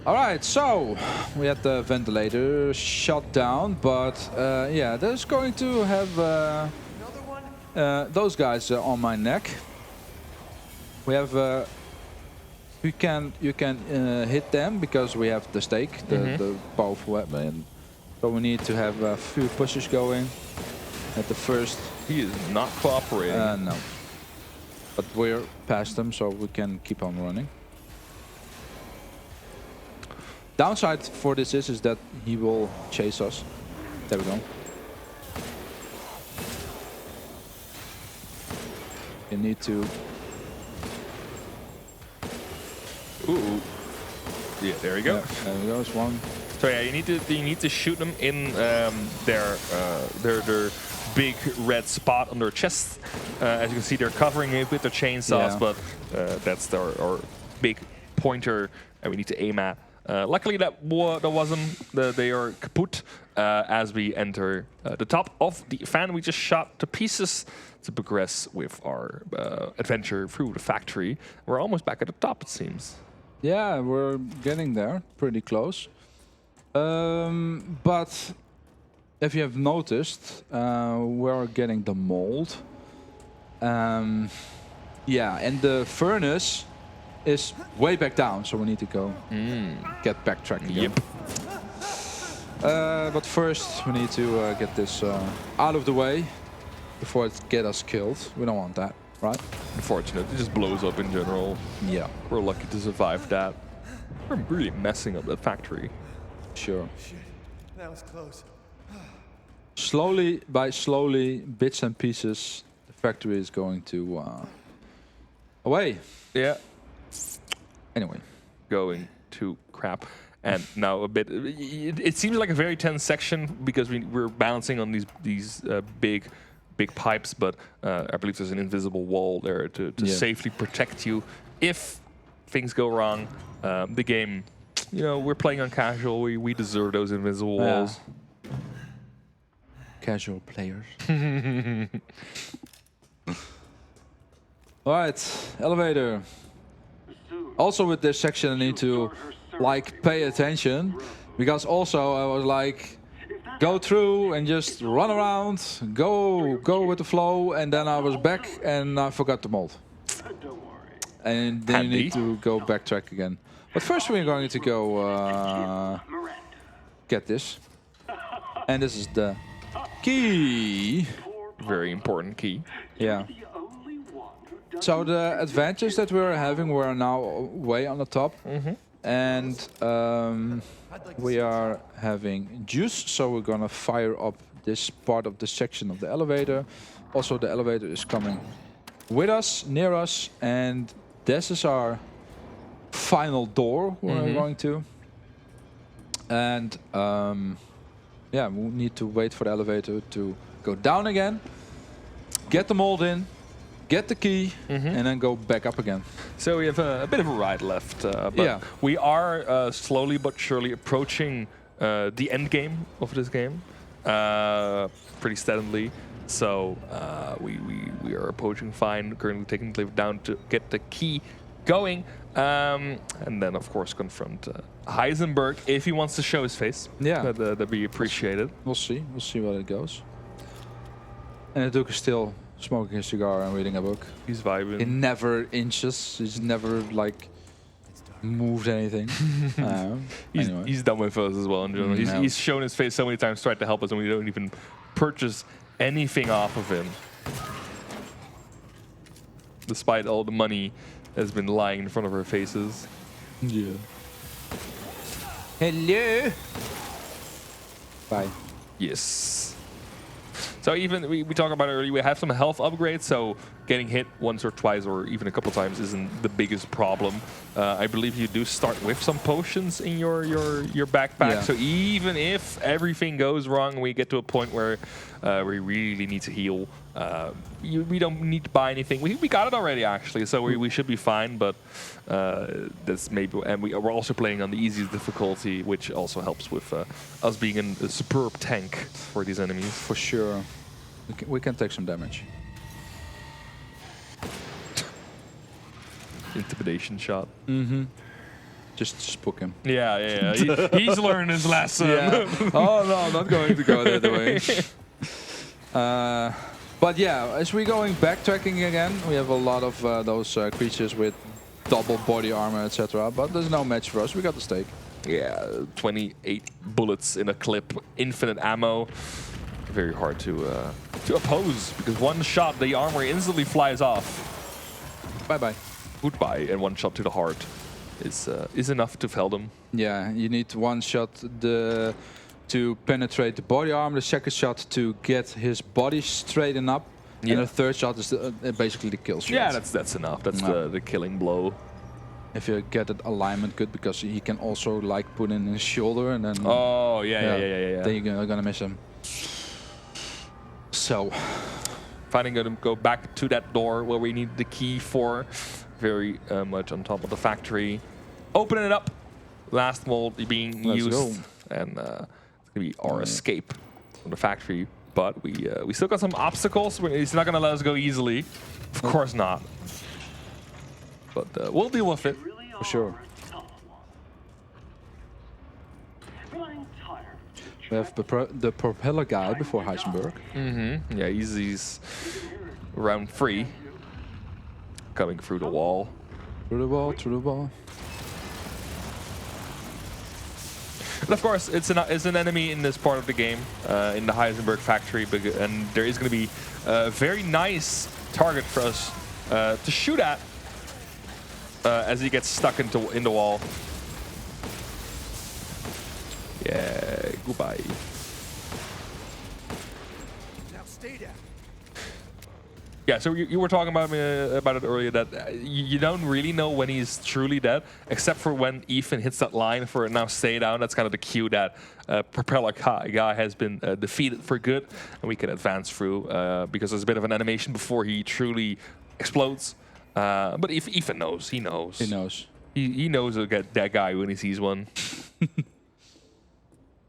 All right, so we had the ventilator shut down, but yeah, there's going to have those guys on my neck. We have. You can hit them because we have the stake, the powerful weapon. So we need to have a few pushes going at the first. He is not cooperating. No. But we're past them, so we can keep on running. Downside for this is that he will chase us. There we go. You need to... Ooh. Yeah, there we go. Yeah, there goes one. So yeah, you need to shoot them in their big red spot on their chest. As you can see, they're covering it with their chainsaws, but that's our big pointer, and we need to aim at. Luckily, that wasn't. They are kaput as we enter the top of the fan. We just shot to pieces to progress with our adventure through the factory. We're almost back at the top, it seems. Yeah, we're getting there, pretty close. But if you have noticed, we're getting the mold. Yeah, and the furnace is way back down, so we need to go get backtracking. Yep. But first, we need to get this out of the way before it gets us killed. We don't want that, right? Unfortunate, it just blows up in general. Yeah. We're lucky to survive that. We're really messing up that factory. Sure. Shit, that was close. Slowly, bits and pieces, the factory is going to away. Yeah. Anyway. Going to crap. And now a bit. It seems like a very tense section because we're balancing on these big big pipes, but I believe there's an invisible wall there to safely protect you if things go wrong. The game, you know, we're playing on casual. We deserve those invisible walls. Casual players. All right, elevator. Also with this section I need to like pay attention, because also I was like go through and just run around, go with the flow, and then I was back and I forgot the mold. And then you need to go backtrack again. But first we're going to go get this. And this is the key. Very important key. Yeah. So the advantage that we're having, we're now way on the top. And we are having juice, so we're gonna fire up this part of the section of the elevator. Also the elevator is coming with us, near us, and this is our final door we're going to. And yeah, we need to wait for the elevator to go down again, get the mold in, get the key, and then go back up again. So we have a bit of a ride left, but we are slowly but surely approaching the end game of this game, pretty steadily. So we are approaching fine, currently taking the lift down to get the key going, and then of course confront Heisenberg if he wants to show his face. Yeah, that'd be appreciated. We'll see what it goes. And the Duke is still smoking a cigar and reading a book. He's vibing. He never inches. He's never like moved anything. Anyway. He's done with us as well in general. He's shown his face so many times, tried to help us, and we don't even purchase anything off of him. Despite all the money that's been lying in front of our faces. Yeah. Hello. Bye. Yes. So even we talked about it earlier, we have some health upgrades, so getting hit once or twice or even a couple times isn't the biggest problem. I believe you do start with some potions in your backpack, so even if everything goes wrong, we get to a point where we really need to heal. We don't need to buy anything. We got it already actually, so we should be fine. But that's maybe, and we're also playing on the easiest difficulty, which also helps with us being a superb tank for these enemies. For sure, we can take some damage. Intimidation shot. Just spook him. Yeah. He's learned his lesson. Yeah. Oh no, I'm not going to go that way. But yeah, as we're going backtracking again, we have a lot of those creatures with double body armor, etc. But there's no match for us. We got the stake. Yeah, 28 bullets in a clip, infinite ammo. Very hard to oppose, because one shot, the armor instantly flies off. Bye-bye. Goodbye, and one shot to the heart is enough to fell them. Yeah, you need one shot to penetrate the body armor, the second shot to get his body straightened up, and the third shot is basically the kill shot. Yeah, that's enough. That's the killing blow. If you get that alignment good, because he can also like put in his shoulder and then. Oh yeah. Then you're gonna miss him. So, finally gonna go back to that door where we need the key for. Very much on top of the factory. Opening it up. Last mold being used, and it's gonna be our escape from the factory. But we still got some obstacles. He's not gonna let us go easily. Of course not. But we'll deal with it for sure. We have the propeller guy before Heisenberg. Yeah, he's round 3. Coming through the wall. Through the wall. And of course, it's an enemy in this part of the game, in the Heisenberg factory, and there is going to be a very nice target for us to shoot at as he gets stuck in the wall. Yeah, goodbye. Yeah, so you were talking about it earlier that you don't really know when he's truly dead, except for when Ethan hits that line for now stay down. That's kind of the cue that Propeller guy has been defeated for good, and we can advance through because there's a bit of an animation before he truly explodes. But if Ethan knows, he knows. He knows. He knows he'll get that guy when he sees one.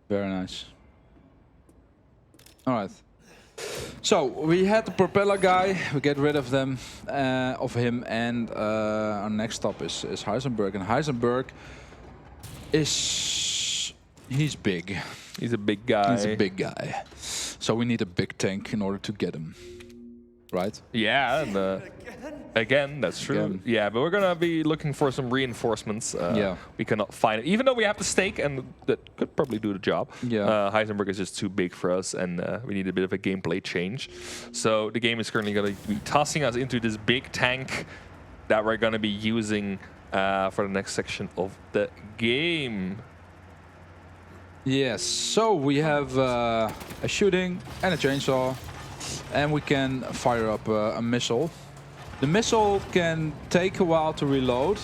Very nice. All right. So we had the propeller guy. We get rid of him, and our next stop is Heisenberg. And Heisenberg he's big. He's a big guy. He's a big guy. So we need a big tank in order to get him. Right? Yeah, and again, that's true. Again. Yeah, but we're gonna be looking for some reinforcements. We cannot find it, even though we have the stake, and that could probably do the job. Yeah. Heisenberg is just too big for us, and we need a bit of a gameplay change. So the game is currently gonna be tossing us into this big tank that we're gonna be using for the next section of the game. Yes. So we have a shooting and a chainsaw, and we can fire up a missile. The missile can take a while to reload,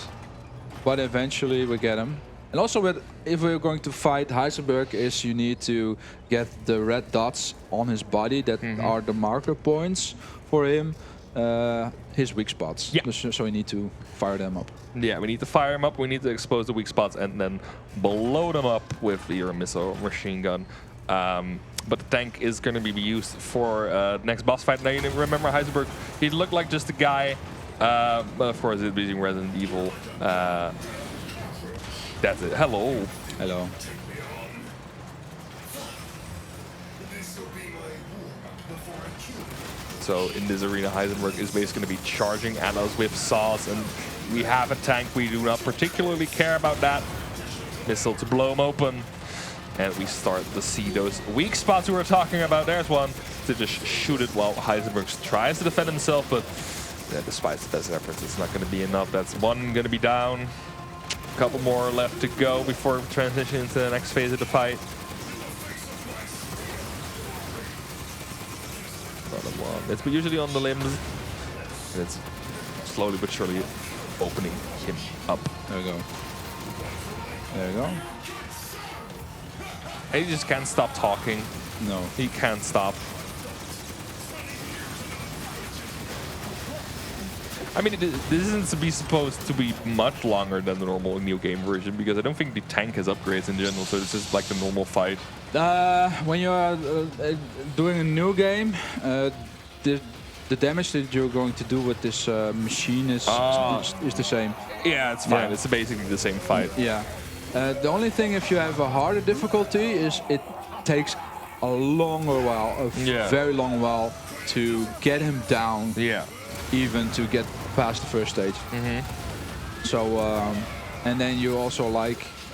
but eventually we get him. And also, if we're going to fight Heisenberg, you need to get the red dots on his body that are the marker points for him, his weak spots. Yeah. So we need to fire them up. Yeah, we need to fire him up, we need to expose the weak spots, and then blow them up with your missile machine gun. But the tank is going to be used for next boss fight. Now, you remember Heisenberg, he looked like just a guy, but of course he's using Resident Evil. That's it. Hello. Hello. So in this arena, Heisenberg is basically going to be charging at us with saws, and we have a tank. We do not particularly care about that. Missile to blow him open. And we start to see those weak spots we were talking about. There's one to just shoot it while Heisenberg tries to defend himself, but yeah, despite the best efforts, it's not going to be enough. That's one going to be down. A couple more left to go before we transition into the next phase of the fight. Another one. It's usually on the limbs, and it's slowly but surely opening him up. There we go. There we go. And he just can't stop talking. No. He can't stop. I mean, this isn't supposed to be much longer than the normal new game version, because I don't think the tank has upgrades in general, so it's just like the normal fight. When you are doing a new game, the damage that you're going to do with this machine is the same. Yeah, it's fine. Yeah. It's basically the same fight. Yeah. The only thing, if you have a harder difficulty, is it takes a longer while, very long while, to get him down. Yeah. Even to get past the first stage. So, and then you also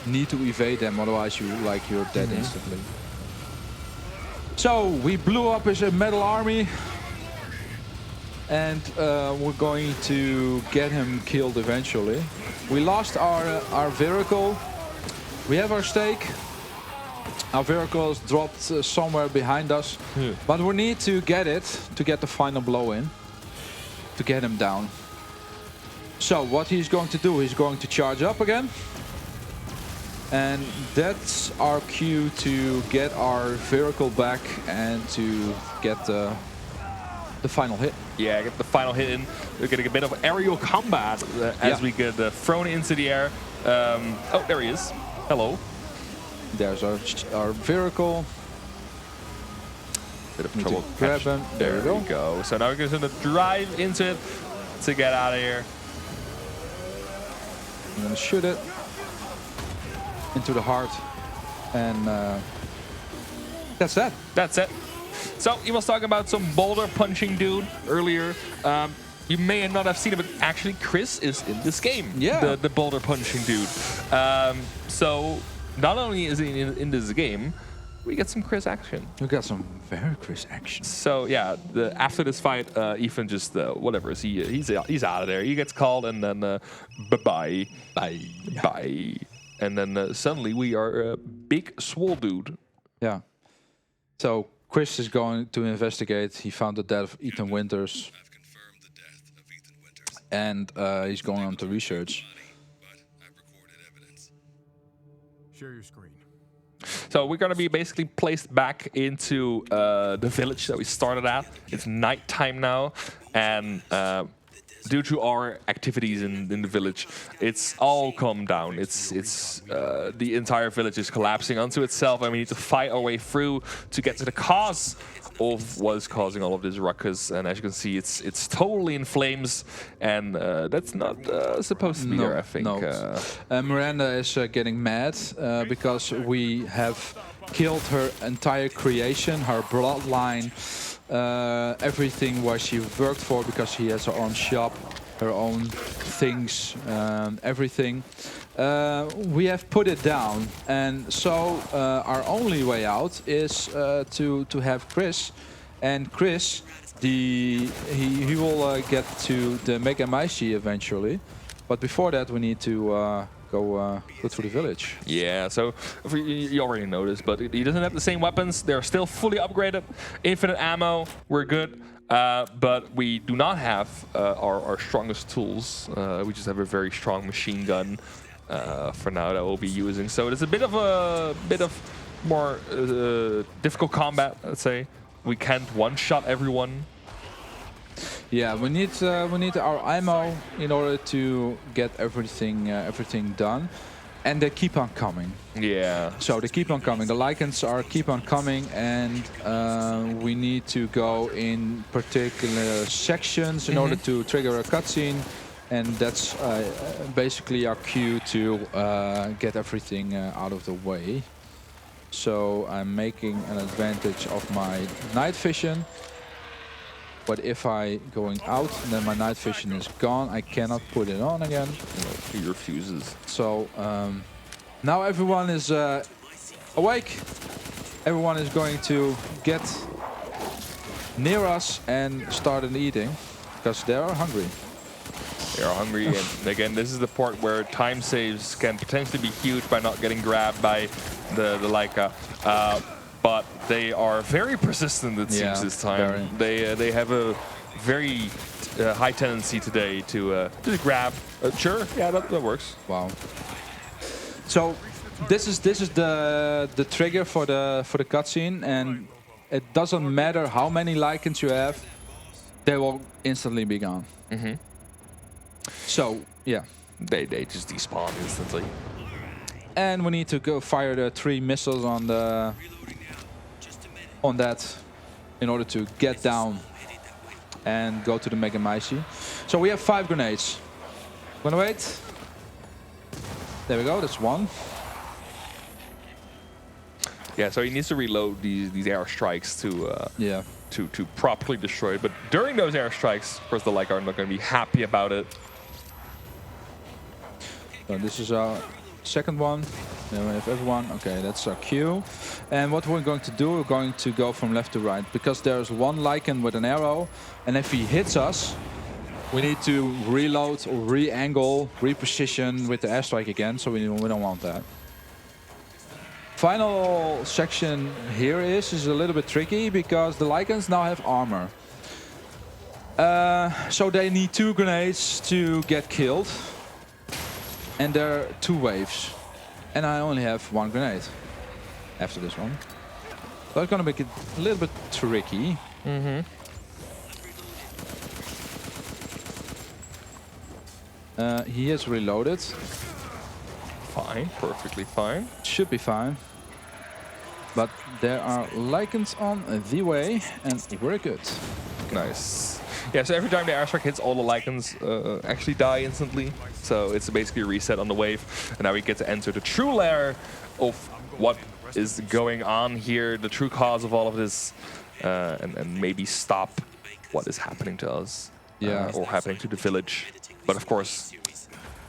need to evade them, otherwise you're dead instantly. So we blew up his metal army, and we're going to get him killed eventually. We lost our vehicle. We have our stake. Our vehicle is dropped somewhere behind us, but we need to get it to get the final blow in, to get him down. So what he's going to do, he's going to charge up again, and that's our cue to get our vehicle back and to get the final hit. Yeah, get the final hit in. We're getting a bit of aerial combat as we get thrown into the air. Oh, there he is. Hello. There's our vehicle. Bit of trouble. Grab him. There we go. So now we're going to drive into it to get out of here. I'm going to shoot it into the heart, and that's that. That's it. So he was talking about some boulder punching dude earlier. You may not have seen it, but actually Chris is in this game. Yeah. The boulder punching dude. So not only is he in this game, we get some Chris action. We got some very Chris action. So yeah, after this fight, Ethan just whatever. He's out of there. He gets called, and then bye. And then suddenly we are a big swole dude. Yeah. So Chris is going to investigate. He found the death of Ethan Winters. and he's going on to research. Share your screen. So we're going to be basically placed back into the village that we started at. It's nighttime now, and due to our activities in the village, it's all calmed down. It's the entire village is collapsing onto itself, and we need to fight our way through to get to the cause of what is causing all of this ruckus. And as you can see, it's totally in flames, and that's not supposed to be there, I think. No. Miranda is getting mad because we have killed her entire creation, her bloodline, everything what she worked for, because she has her own shop, her own things, everything. We have put it down, and so our only way out is to have Chris, and Chris, he will get to the Mega Mieslwd eventually, but before that we need to go through the village. Yeah, so you already know this, but he doesn't have the same weapons. They're still fully upgraded, infinite ammo. We're good. But we do not have our strongest tools. We just have a very strong machine gun for now that we'll be using. So it's a bit of more difficult combat, let's say. We can't one-shot everyone. Yeah, we need our ammo in order to get everything done, and they keep on coming. Yeah. So they keep on coming. The Lycans keep on coming, and we need to go in particular sections in order to trigger a cutscene, and that's basically our cue to get everything out of the way. So I'm making an advantage of my night vision. But if I going out, then my night vision is gone. I cannot put it on again. He refuses. So now everyone is awake. Everyone is going to get near us and start eating, because they are hungry. They are hungry, and again, this is the part where time saves can potentially be huge by not getting grabbed by the Leica. But they are very persistent, it seems, this time. They have a very high tendency today to just grab. Sure, yeah, that works. Wow. So this is the trigger for the cutscene, and it doesn't matter how many Lycans you have, they will instantly be gone. So yeah, they just despawn instantly. And we need to go fire the 3 missiles on that in order to get down and go to the Mega Mieslwd. So we have 5 grenades. Wanna wait? There we go, that's 1. Yeah, so he needs to reload these airstrikes to properly destroy it. But during those airstrikes, of course, the Leica are not going to be happy about it. So this is our second one. Then we have everyone. Okay, that's our cue. And what we're going to do, we're going to go from left to right, because there's one Lycan with an arrow, and if he hits us, we need to reload or re-angle, reposition with the airstrike again, so we don't want that. Final section here is a little bit tricky, because the Lycans now have armor. So they need 2 grenades to get killed. And there are 2 waves. And I only have 1 grenade after this one. So it's gonna make it a little bit tricky. He is reloaded. Fine, perfectly fine. Should be fine. But there are Lycans on the way, and we're good. Nice. Yeah, so every time the airstrike hits, all the Lycans actually die instantly. So it's basically a reset on the wave. And now we get to enter the true lair of what is going on here, the true cause of all of this, and maybe stop what is happening to us. Or happening to the village. But of course,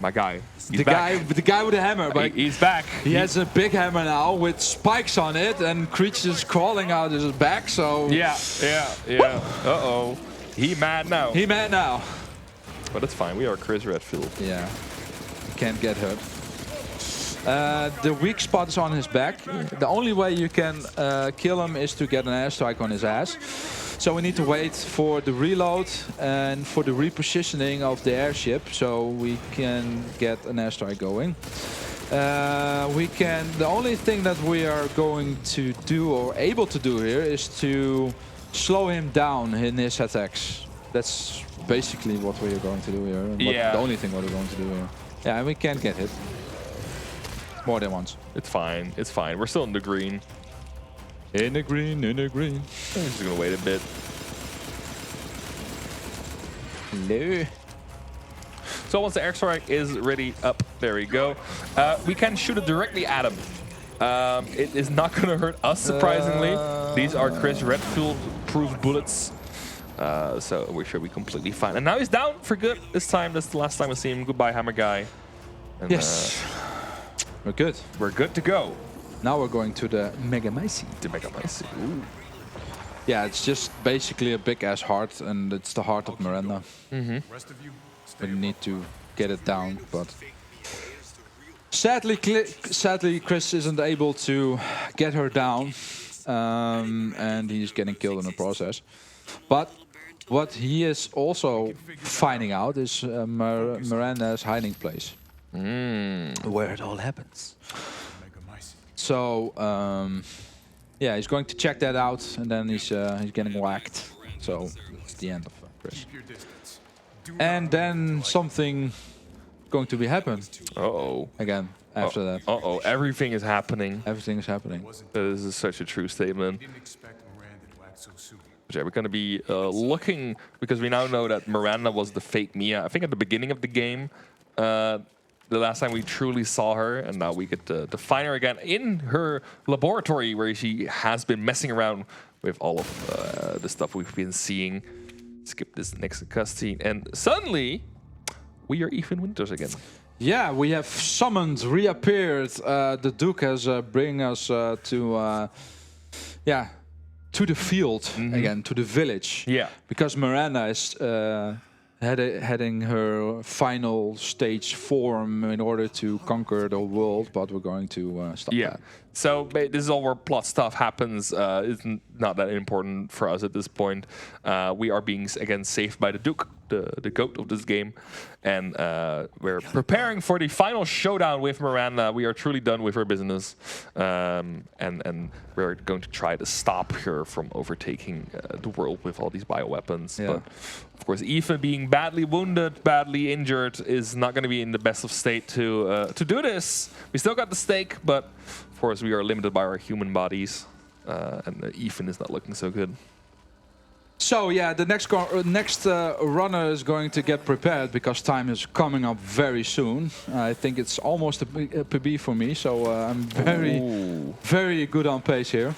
my guy, the guy with the hammer, but he's back. He has a big hammer now with spikes on it and creatures crawling out of his back, so... Yeah. Uh-oh. He mad now. He mad now. But it's fine, we are Chris Redfield. Yeah. He can't get hurt. The weak spot is on his back. The only way you can kill him is to get an airstrike on his ass. So we need to wait for the reload and for the repositioning of the airship, so we can get an airstrike going. The only thing that we are going to do or able to do here is to slow him down in his attacks. That's basically what we are going to do here. Yeah. The only thing what we're going to do here. Yeah, and we can't get hit more than once. It's fine. It's fine. We're still in the green. In the green, in the green. I'm just gonna wait a bit. Hello. So once the airstrike is ready up, there we go. We can shoot it directly at him. It is not gonna hurt us, surprisingly. These are Chris Redfield-proof bullets. So we should be completely fine. And now he's down for good this time. That's the last time we see him. Goodbye, Hammer Guy. And, yes. We're good. We're good to go. Now we're going to the Mega Micey. The Mega Micey. Ooh. Yeah, it's just basically a big ass heart, and it's the heart of Miranda. Rest of you, We need to get it down, but sadly Chris isn't able to get her down, and he's getting killed in the process. But what he is also finding out is Miranda's hiding place, where it all happens. So yeah, he's going to check that out, and then he's getting whacked. So it's the end of Chris. And then something going to be happen. Uh-oh. Again after that. Uh-oh. Everything is happening. Everything is happening. This is such a true statement. Yeah, we're going to be looking, because we now know that Miranda was the fake Mia. I think at the beginning of the game, the last time we truly saw her, and now we get to find her again in her laboratory, where she has been messing around with all of the stuff we've been seeing. Skip this next cutscene, and suddenly we are Ethan Winters again. Yeah, we have summoned, reappeared. The Duke has bring us to the field again, to the village. Yeah, because Miranda is heading her final stage form in order to conquer the world, but we're going to stop that. So this is all where plot stuff happens. It's not that important for us at this point. We are being, again, saved by the Duke, the goat of this game. And we're preparing for the final showdown with Miranda. We are truly done with her business. And we're going to try to stop her from overtaking the world with all these bioweapons. Yeah. But, of course, Ethan being badly wounded, badly injured, is not going to be in the best of state to do this. We still got the stake, but of course we are limited by our human bodies, and Ethan is not looking so good. So yeah, the next runner is going to get prepared, because time is coming up very soon. I think it's almost a PB for me, so I'm very good on pace here.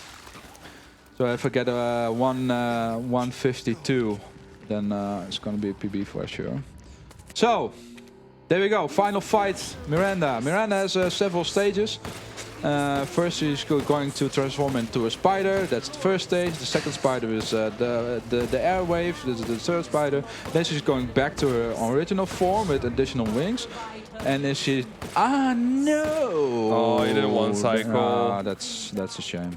So if I get a 152, then it's going to be a PB for sure. So there we go, final fight, Miranda. Miranda has several stages. First she's going to transform into a spider, that's the first stage. The second spider is the air wave, this is the third spider. Then she's going back to her original form with additional wings. And then she... Ah, no! Oh, you did one cycle. Ah, that's a shame.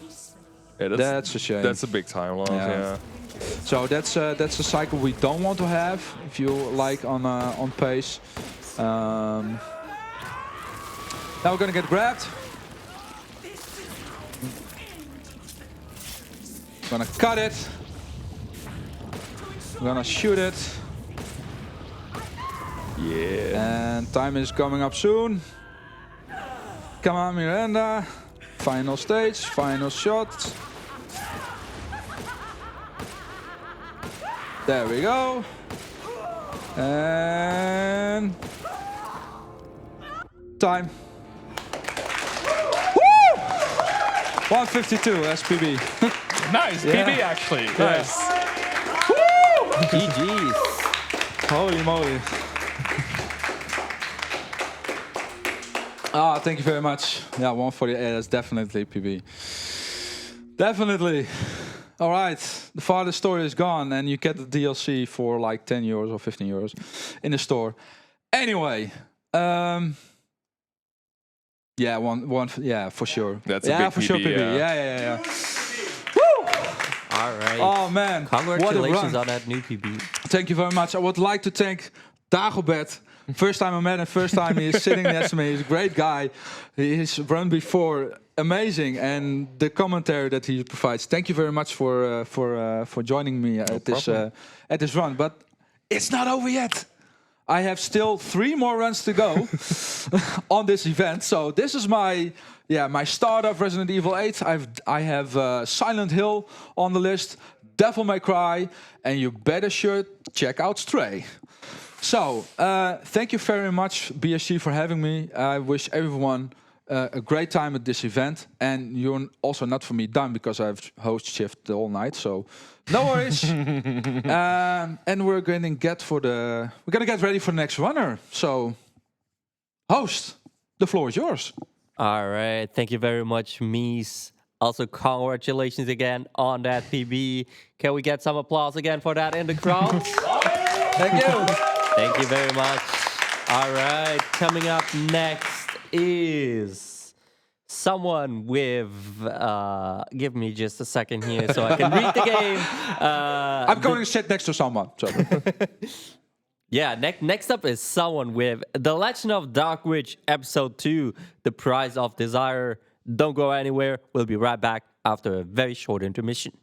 Yeah, that's a shame. That's a big time loss, yeah. So that's a cycle we don't want to have, if you like, on pace. Now we're gonna get grabbed. Gonna cut it. We're gonna shoot it. Yeah. And time is coming up soon. Come on, Miranda. Final stage, final shot. There we go. And time. Woo! 152 SPB. Nice, Yeah. PB actually. Nice. Woo! GG's. Holy moly. Ah, thank you very much. Yeah, 148, that's definitely PB. Definitely. All right, the father's story is gone, and you get the DLC for like 10 euros or 15 euros in the store. Anyway, yeah, Yeah, one. Yeah, for sure. That's a yeah, big for sure, PB, PB. yeah. Yeah. All right. Oh man, what a Congratulations run. on that new PB. Thank you very much. I would like to thank Dagobert. First time I met him, first time he is sitting next to me. He's a great guy. He's run before, amazing, and the commentary that he provides. Thank you very much for joining me at this run. But it's not over yet. I have still 3 more runs to go on this event. So this is my start of Resident Evil 8. I have Silent Hill on the list, Devil May Cry, and you better sure check out Stray. So thank you very much, BSG, for having me. I wish everyone a great time at this event, and you're also not for me done because I have host shift all night. So no worries. And we're gonna get ready for the next runner. So, host, the floor is yours. All right. Thank you very much, Mies. Also, congratulations again on that PB. Can we get some applause again for that in the crowd? Thank you. Thank you very much. All right. Coming up next is someone with... give me just a second here so I can read the game. I'm going to sit next to someone. So. Yeah, next up is someone with The Legend of Dark Witch Episode 2, The Price of Desire. Don't go anywhere. We'll be right back after a very short intermission.